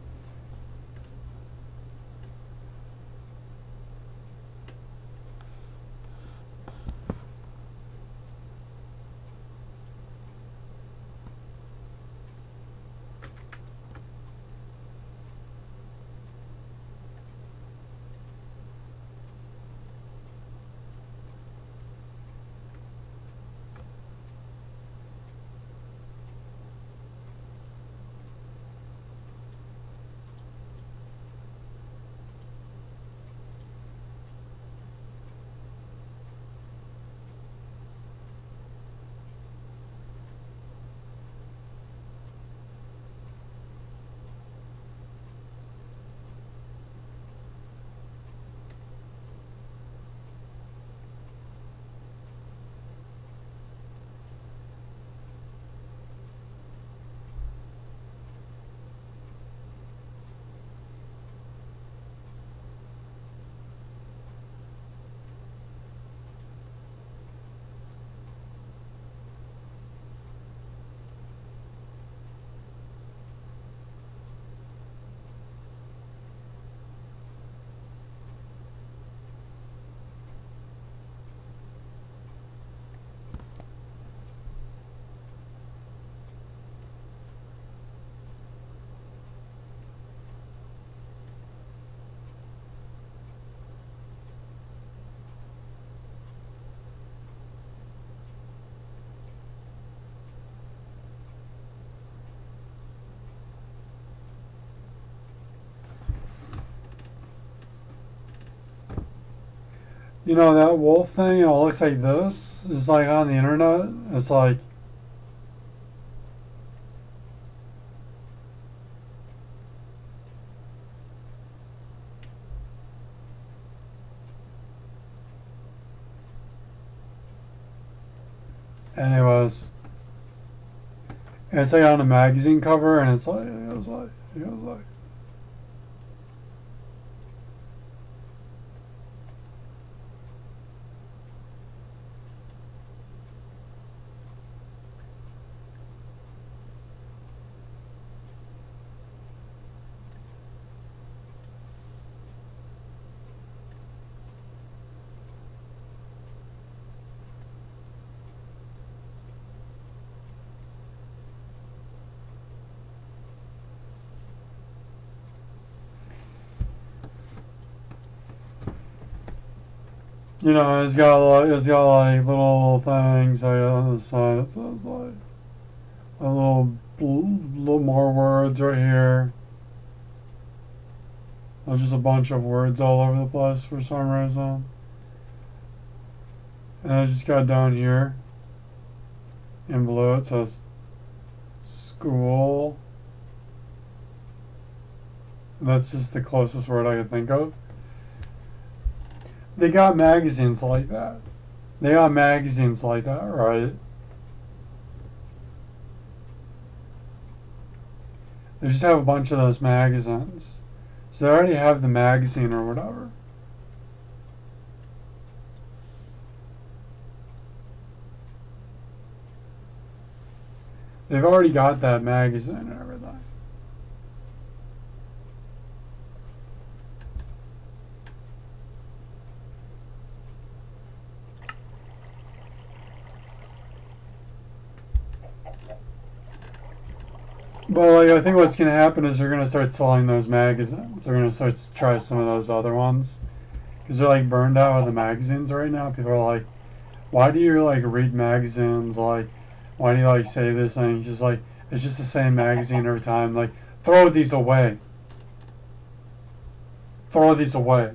You know that wolf thing? It looks like this. It's like on the internet. It's like anyways. It's like on a magazine cover, and it was like. You know, it's got like little things like on the side. It says like a little more words right here. There's just a bunch of words all over the place for some reason. And I just got down here in blue. It says school. And that's just the closest word I could think of. They got magazines like that. They got magazines like that, right? They just have a bunch of those magazines. So they already have the magazine or whatever. They've already got that magazine and everything. But like, I think what's going to happen is they're going to start selling those magazines. They're going to start to try some of those other ones. Because they're like burned out with the magazines right now. People are like, why do you like read magazines? Like, why do you like say this? And it's just like, it's just the same magazine every time. Like, throw these away. Throw these away.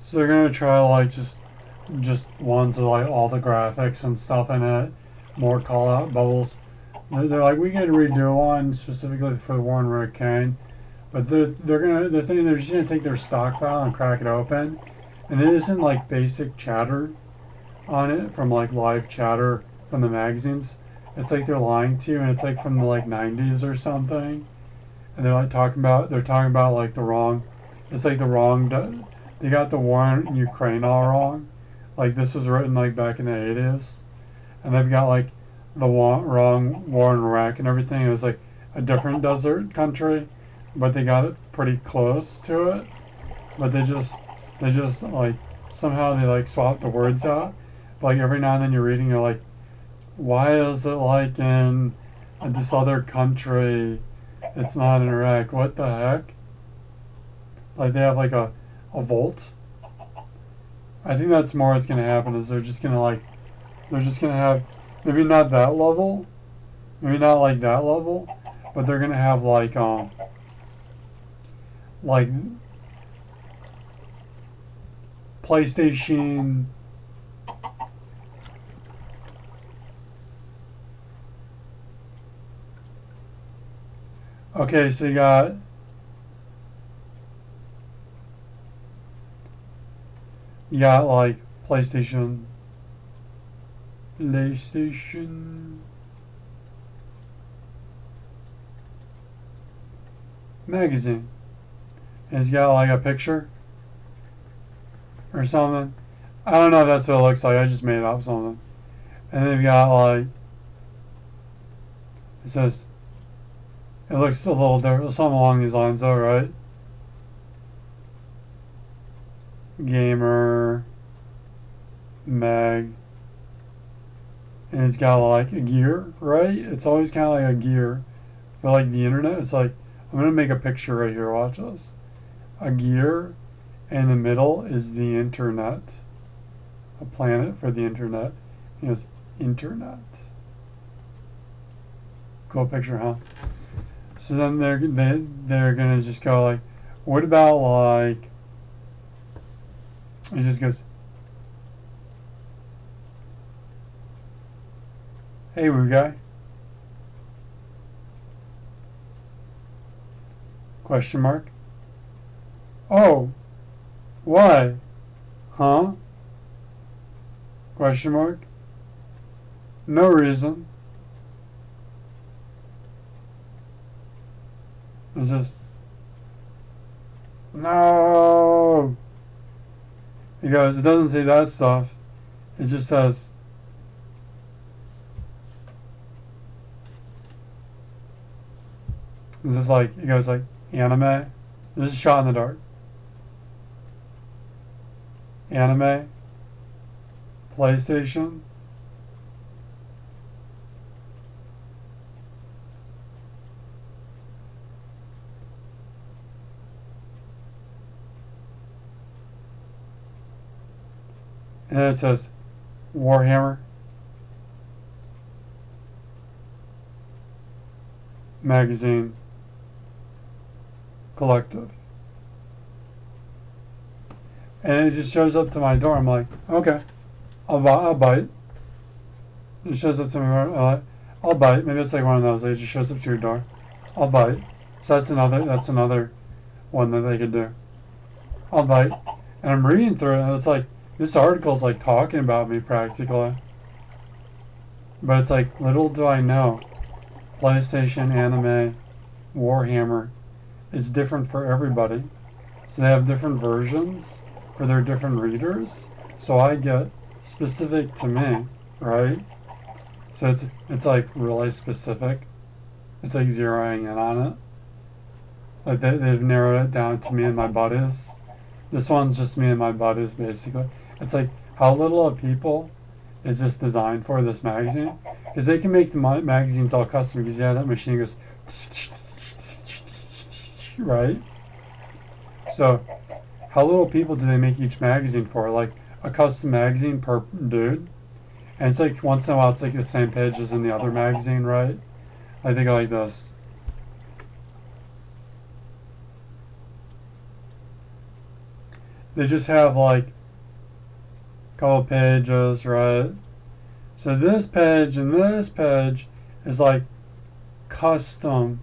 So they're going to try like just ones with like all the graphics and stuff in it. More call out bubbles. They're like, we can redo one specifically for the Warren Hurricane, but they're just gonna take their stockpile and crack it open, and it isn't like basic chatter on it from like live chatter from the magazines. It's like they're lying to you, and it's like from the like 90s or something, and they're talking about like the wrong. It's like the wrong. They got the war in Ukraine all wrong. Like this was written like back in the 80s. And they've got like the wrong war in Iraq and everything. It was like a different desert country, but they got it pretty close to it. But they just like somehow they like swapped the words out. But like every now and then you're reading, you're like, why is it like in this other country? It's not in Iraq. What the heck? Like they have like a vault. I think that's more what's gonna happen is they're just gonna have maybe not that level, maybe not like that level, but they're gonna have like PlayStation. Okay, so you got like PlayStation magazine. And it's got like a picture or something. I don't know if that's what it looks like. I just made up something. And they've got like, it says, it looks a little different, something along these lines though, right? Gamer, mag, and it's got like a gear, right? It's always kind of like a gear for like the internet. It's like, I'm gonna make a picture right here, watch this. A gear, and in the middle is the internet. A planet for the internet. Yes, internet. Cool picture, huh? So then they're gonna just go like, what about like, it just goes, hey, Wooguy. Question mark. Oh, why? Huh? Question mark. No reason. Is this? No. He goes, it doesn't say that stuff. It just says, is this like, he goes like, anime? This is shot in the dark. Anime? PlayStation? And then it says Warhammer Magazine Collective. And it just shows up to my door. I'm like, okay, I'll bite. It shows up to me. I'll bite. Maybe it's like one of those. It just shows up to your door. I'll bite. So that's another one that they could do. I'll bite. And I'm reading through it, and it's like, this article's like talking about me practically. But it's like, little do I know, PlayStation, anime, Warhammer is different for everybody. So they have different versions for their different readers. So I get specific to me, right? So it's like really specific. It's like zeroing in on it. Like they've narrowed it down to me and my buddies. This one's just me and my buddies, basically. It's like, how little of people is this designed for, this magazine? Because they can make the magazines all custom, because yeah, that machine goes, right? So, how little people do they make each magazine for? Like, a custom magazine per dude? And it's like, once in a while, it's like the same page as in the other magazine, right? I think I like this. They just have like a couple pages, right? So this page and this page is like custom.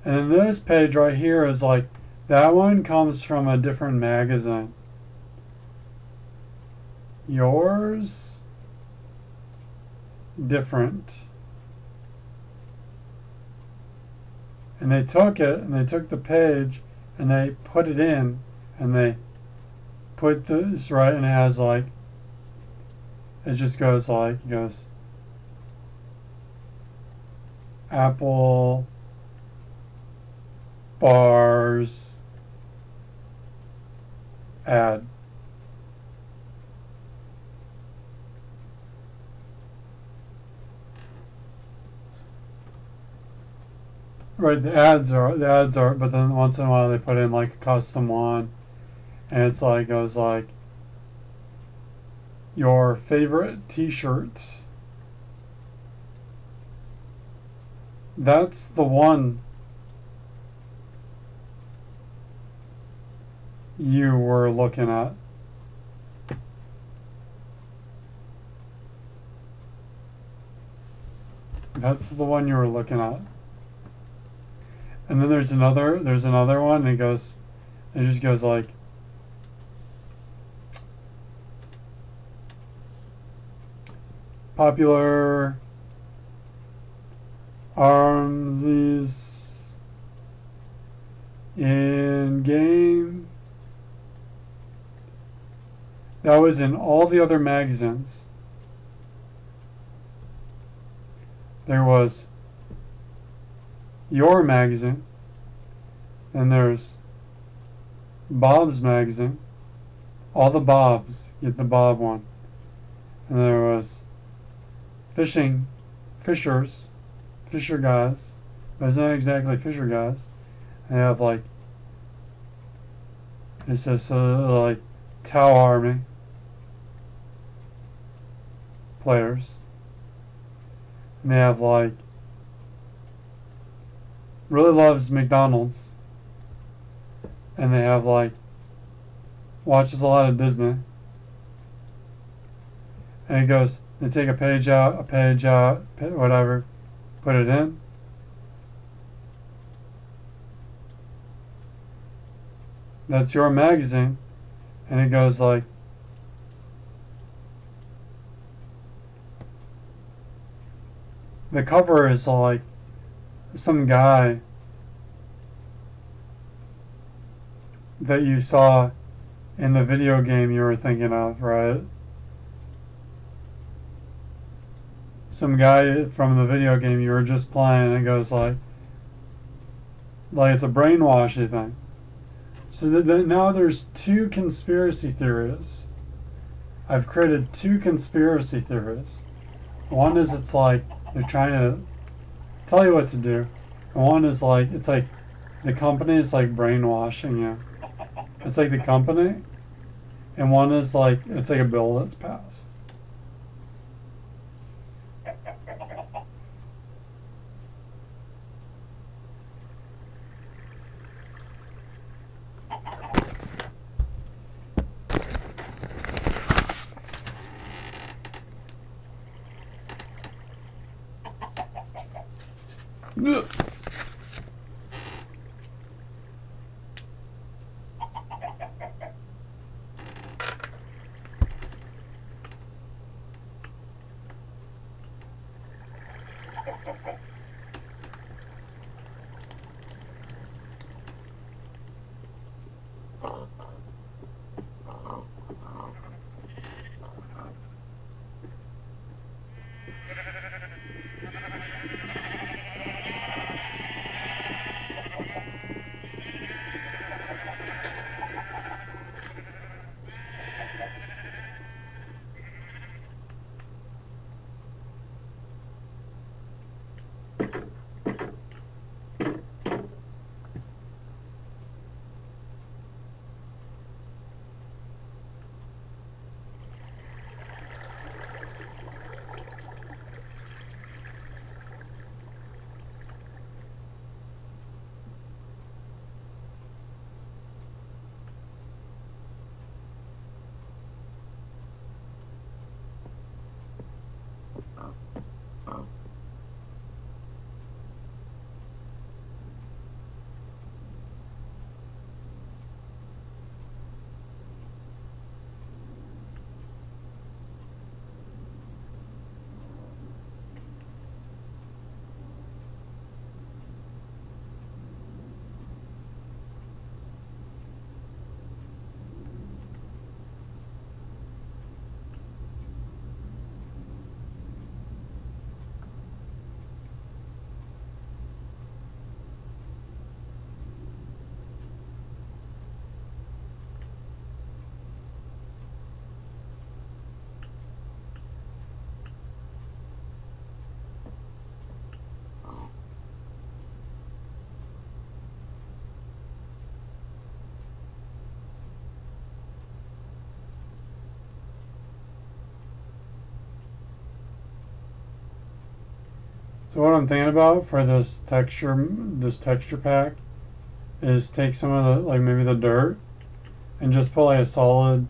And then this page right here is like, that one comes from a different magazine. Yours, different. And they took it, and they took the page, and they put it in, and they put this right, and it has like it just goes like, it goes Apple bars ad. Right, the ads are, but then once in a while they put in like a custom one, and it's like, goes like, your favorite t-shirt. That's the one you were looking at. That's the one you were looking at. And then there's another one, and it just goes like, popular armsies in game. That was in all the other magazines. There was your magazine, and there's Bob's magazine. All the Bobs get the Bob one. And there was Fisher guys. But it's not exactly Fisher guys. They have like, it says like Tau Army players. And they have like, really loves McDonald's. And they have like, watches a lot of Disney. And it goes, they take a page out, whatever, put it in. That's your magazine. And it goes like, the cover is like some guy that you saw in the video game you were thinking of, right? Some guy from the video game you were just playing. It goes like it's a brainwashy thing. So now there's two conspiracy theories. I've created two conspiracy theories. One is it's like they're trying to tell you what to do. And one is like, it's like the company is like brainwashing you. It's like the company. And one is like, it's like a bill that's passed. Ugh. So what I'm thinking about for this texture pack is take some of the, like maybe the dirt, and just put like a solid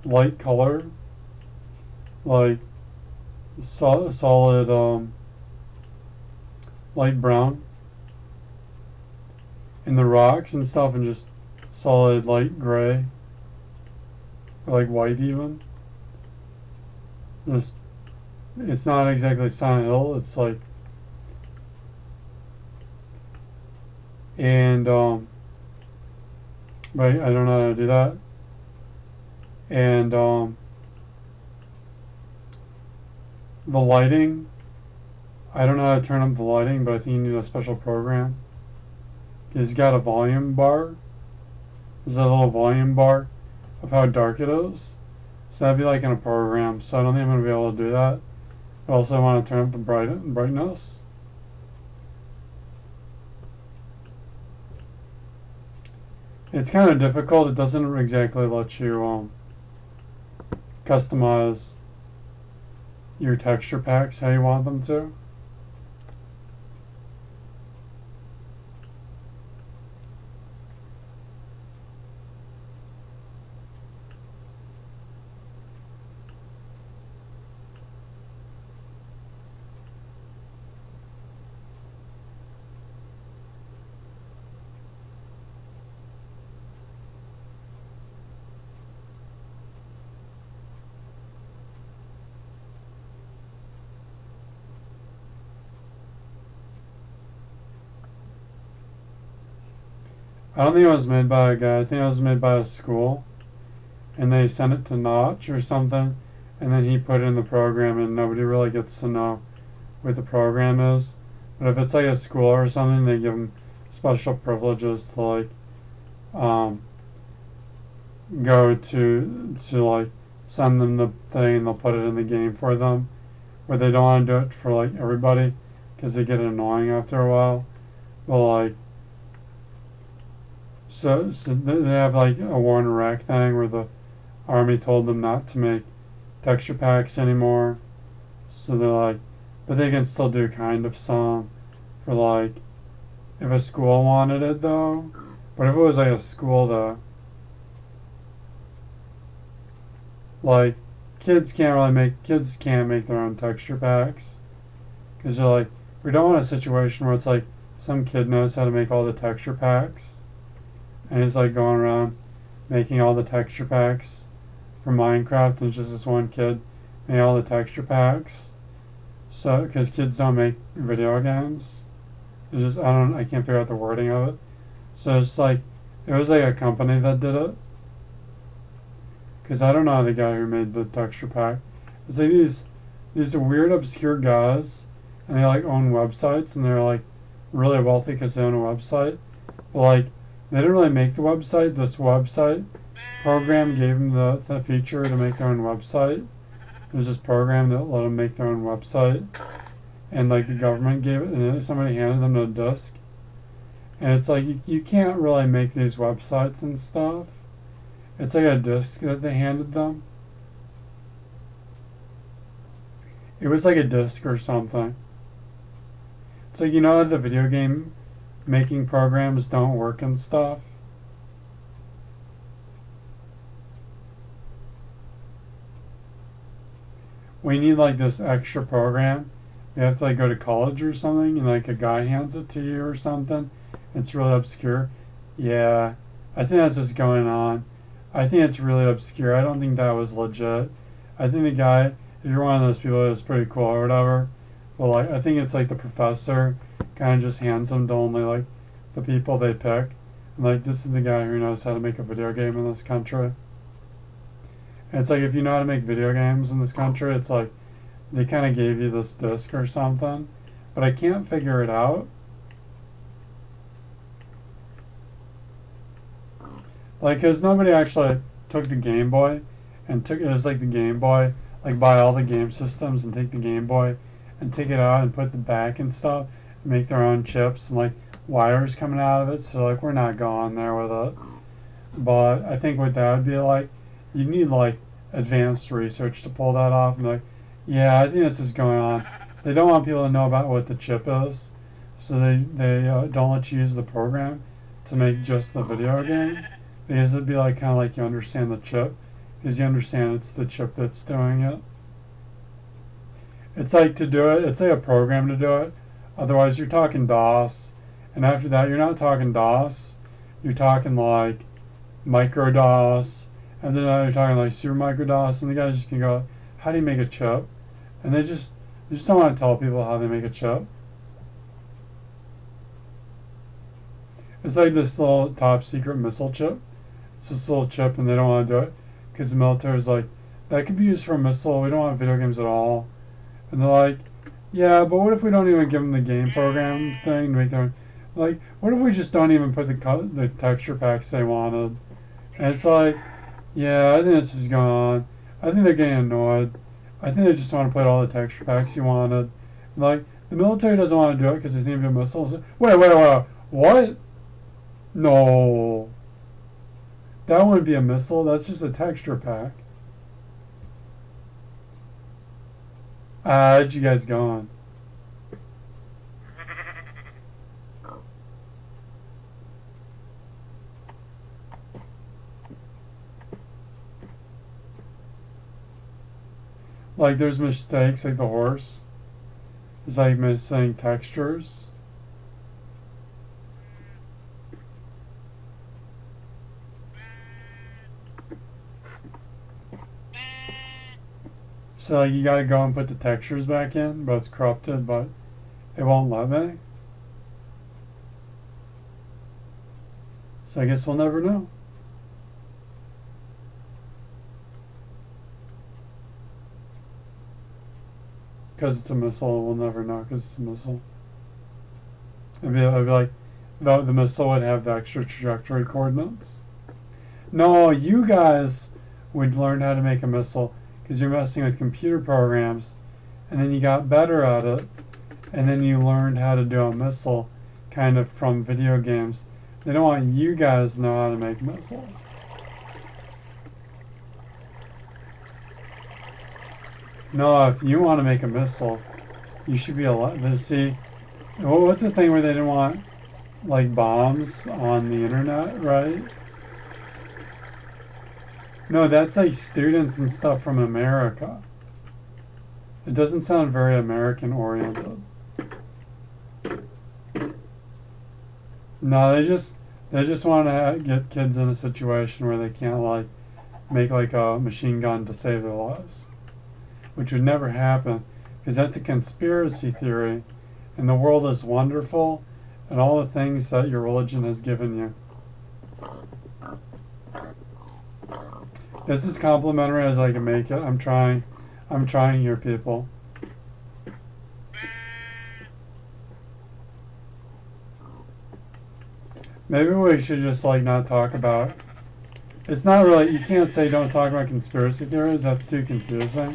light color, like solid light brown in the rocks and stuff, and just solid light gray, or like white even. Just, it's not exactly Silent Hill, it's like, and but I don't know how to do that. And the lighting, I don't know how to turn up the lighting, but I think you need a special program. It's got a volume bar. There's a little volume bar of how dark it is. So that'd be like in a program. So I don't think I'm going to be able to do that. I also want to turn up the brightness. It's kind of difficult. It doesn't exactly let you customize your texture packs how you want them to. I don't think it was made by a guy. I think it was made by a school, and they sent it to Notch or something, and then he put it in the program, and nobody really gets to know what the program is. But if it's like a school or something, they give them special privileges to like go to like send them the thing, and they'll put it in the game for them. But they don't want to do it for like everybody because they get annoying after a while. But like, so they have like a war in Iraq thing where the army told them not to make texture packs anymore. So they're like, but they can still do kind of some for like, if a school wanted it though. But if it was like a school though, like kids can't make their own texture packs. Because they're like, we don't want a situation where it's like some kid knows how to make all the texture packs. And he's like going around making all the texture packs for Minecraft, and it's just this one kid making all the texture packs. So, because kids don't make video games, it's just I can't figure out the wording of it. So it's like it was like a company that did it. Because I don't know the guy who made the texture pack. It's like these weird obscure guys, and they like own websites, and they're like really wealthy because they own a website. But like, they didn't really make the website. This website program gave them the feature to make their own website. There's this program that let them make their own website, and like the government gave it, and then somebody handed them a disk. And it's like you can't really make these websites and stuff. It's like a disk that they handed them. It was like a disk or something. It's like, you know, the video game making programs don't work and stuff. We need like this extra program. You have to like go to college or something, and like a guy hands it to you or something. It's really obscure. Yeah, I think that's just going on. I think it's really obscure. I don't think that was legit. I think the guy, if you're one of those people that's pretty cool or whatever, well, like, I think it's like the professor kind of just hands them to only like the people they pick. And like, this is the guy who knows how to make a video game in this country. And it's like, if you know how to make video games in this country, it's like they kind of gave you this disc or something. But I can't figure it out. Like, because nobody actually took the Game Boy and it was like the Game Boy, like buy all the game systems and take the Game Boy and take it out and put the back and stuff, and make their own chips and like wires coming out of it. So like, we're not going there with it. But I think what that would be like, you need like advanced research to pull that off. And like, yeah, I think that's just going on. they don't want people to know about what the chip is, so they don't let you use the program to make just the video game, because it'd be like kind of like you understand the chip, because you understand it's the chip that's doing it. It's like to do it, it's like a program to do it. Otherwise, you're talking DOS, and after that, you're not talking DOS. You're talking like micro DOS, and then you're talking like super micro DOS, and the guys just can go, "How do you make a chip?" And they just don't want to tell people how they make a chip. It's like this little top secret missile chip. It's this little chip, and they don't want to do it because the military's like, that could be used for a missile. We don't want video games at all. And they're like, yeah, but what if we don't even give them the game program thing to make their own? Like, what if we just don't even put the texture packs they wanted? And it's like, yeah, I think this is gone. I think they're getting annoyed. I think they just want to put all the texture packs you wanted. And like, the military doesn't want to do it because they think of missiles. Wait, what? No. That wouldn't be a missile. That's just a texture pack. How'd you guys going? Like there's mistakes, like the horse. It's like missing textures. So like, you gotta go and put the textures back in, but it's corrupted, but it won't let me. So I guess we'll never know. Because it's a missile, we'll never know because it's a missile. It'd be like, the missile would have the extra trajectory coordinates. No, you guys would learn how to make a missile because you're messing with computer programs, and then you got better at it, and then you learned how to do a missile kind of from video games. They don't want you guys to know how to make missiles. No, if you want to make a missile, you should be allowed to see. What's the thing where they didn't want like bombs on the internet, right? No, that's like students and stuff from America. It doesn't sound very American oriented. No, they just want to get kids in a situation where they can't like make like a machine gun to save their lives, which would never happen because that's a conspiracy theory, and the world is wonderful, and all the things that your religion has given you. This is complimentary as I can make it. I'm trying here, people. Maybe we should just like not talk about. It's not really. You can't say don't talk about conspiracy theories. That's too confusing.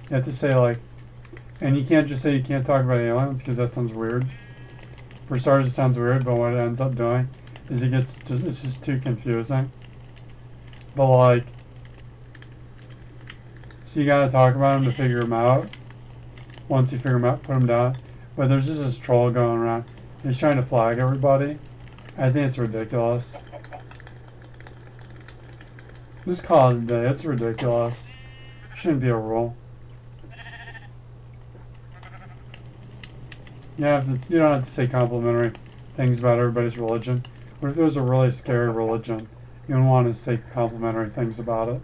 You have to say like, and you can't just say you can't talk about aliens because that sounds weird. For starters, it sounds weird, but what it ends up doing is it's just too confusing. But like, so you gotta talk about them to figure them out. Once you figure them out, put them down. But there's just this troll going around. He's trying to flag everybody. I think it's ridiculous. Just call it a day. It's ridiculous. Shouldn't be a rule. You don't have to say complimentary things about everybody's religion. What if it was a really scary religion? You don't want to say complimentary things about it.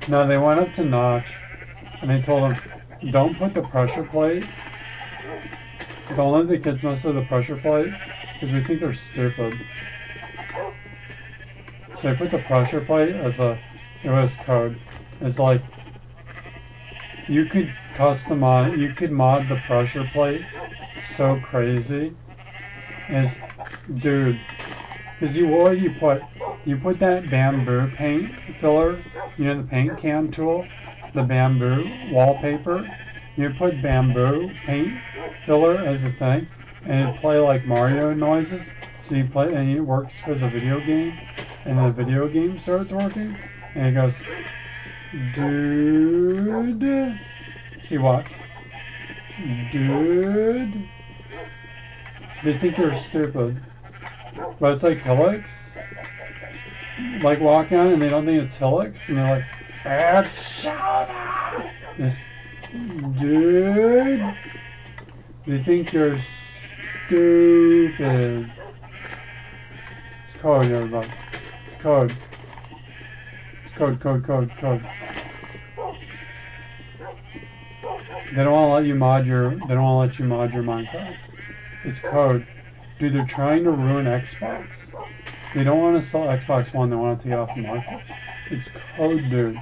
No, they went up to Notch, and they told him, don't put the pressure plate. Don't let the kids mess with the pressure plate, because we think they're stupid. So they put the pressure plate as it was code. It's like you could customize, you could mod the pressure plate so crazy. Is, dude, because you put that bamboo paint filler, you know, the paint can tool, the bamboo wallpaper. You put bamboo paint filler as a thing, and it play like Mario noises. So you play, and it works for the video game, and the video game starts working, and it goes, dude. See, watch, dude. They think you're stupid, but it's like Helix. Like walk on, and they don't think it's Helix, and they're like, it's Sheldon. This dude. They think you're stupid. It's code, everybody. It's code. It's code. They don't want to let you mod your. They don't want to let you mod your Minecraft. It's code. Dude, they're trying to ruin Xbox. They don't want to sell Xbox One. They want it to get off the market. It's code, dude.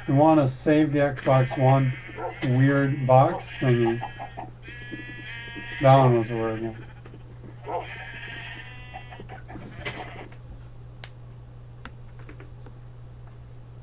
They want to save the Xbox One weird box thingy. That one was a weird one.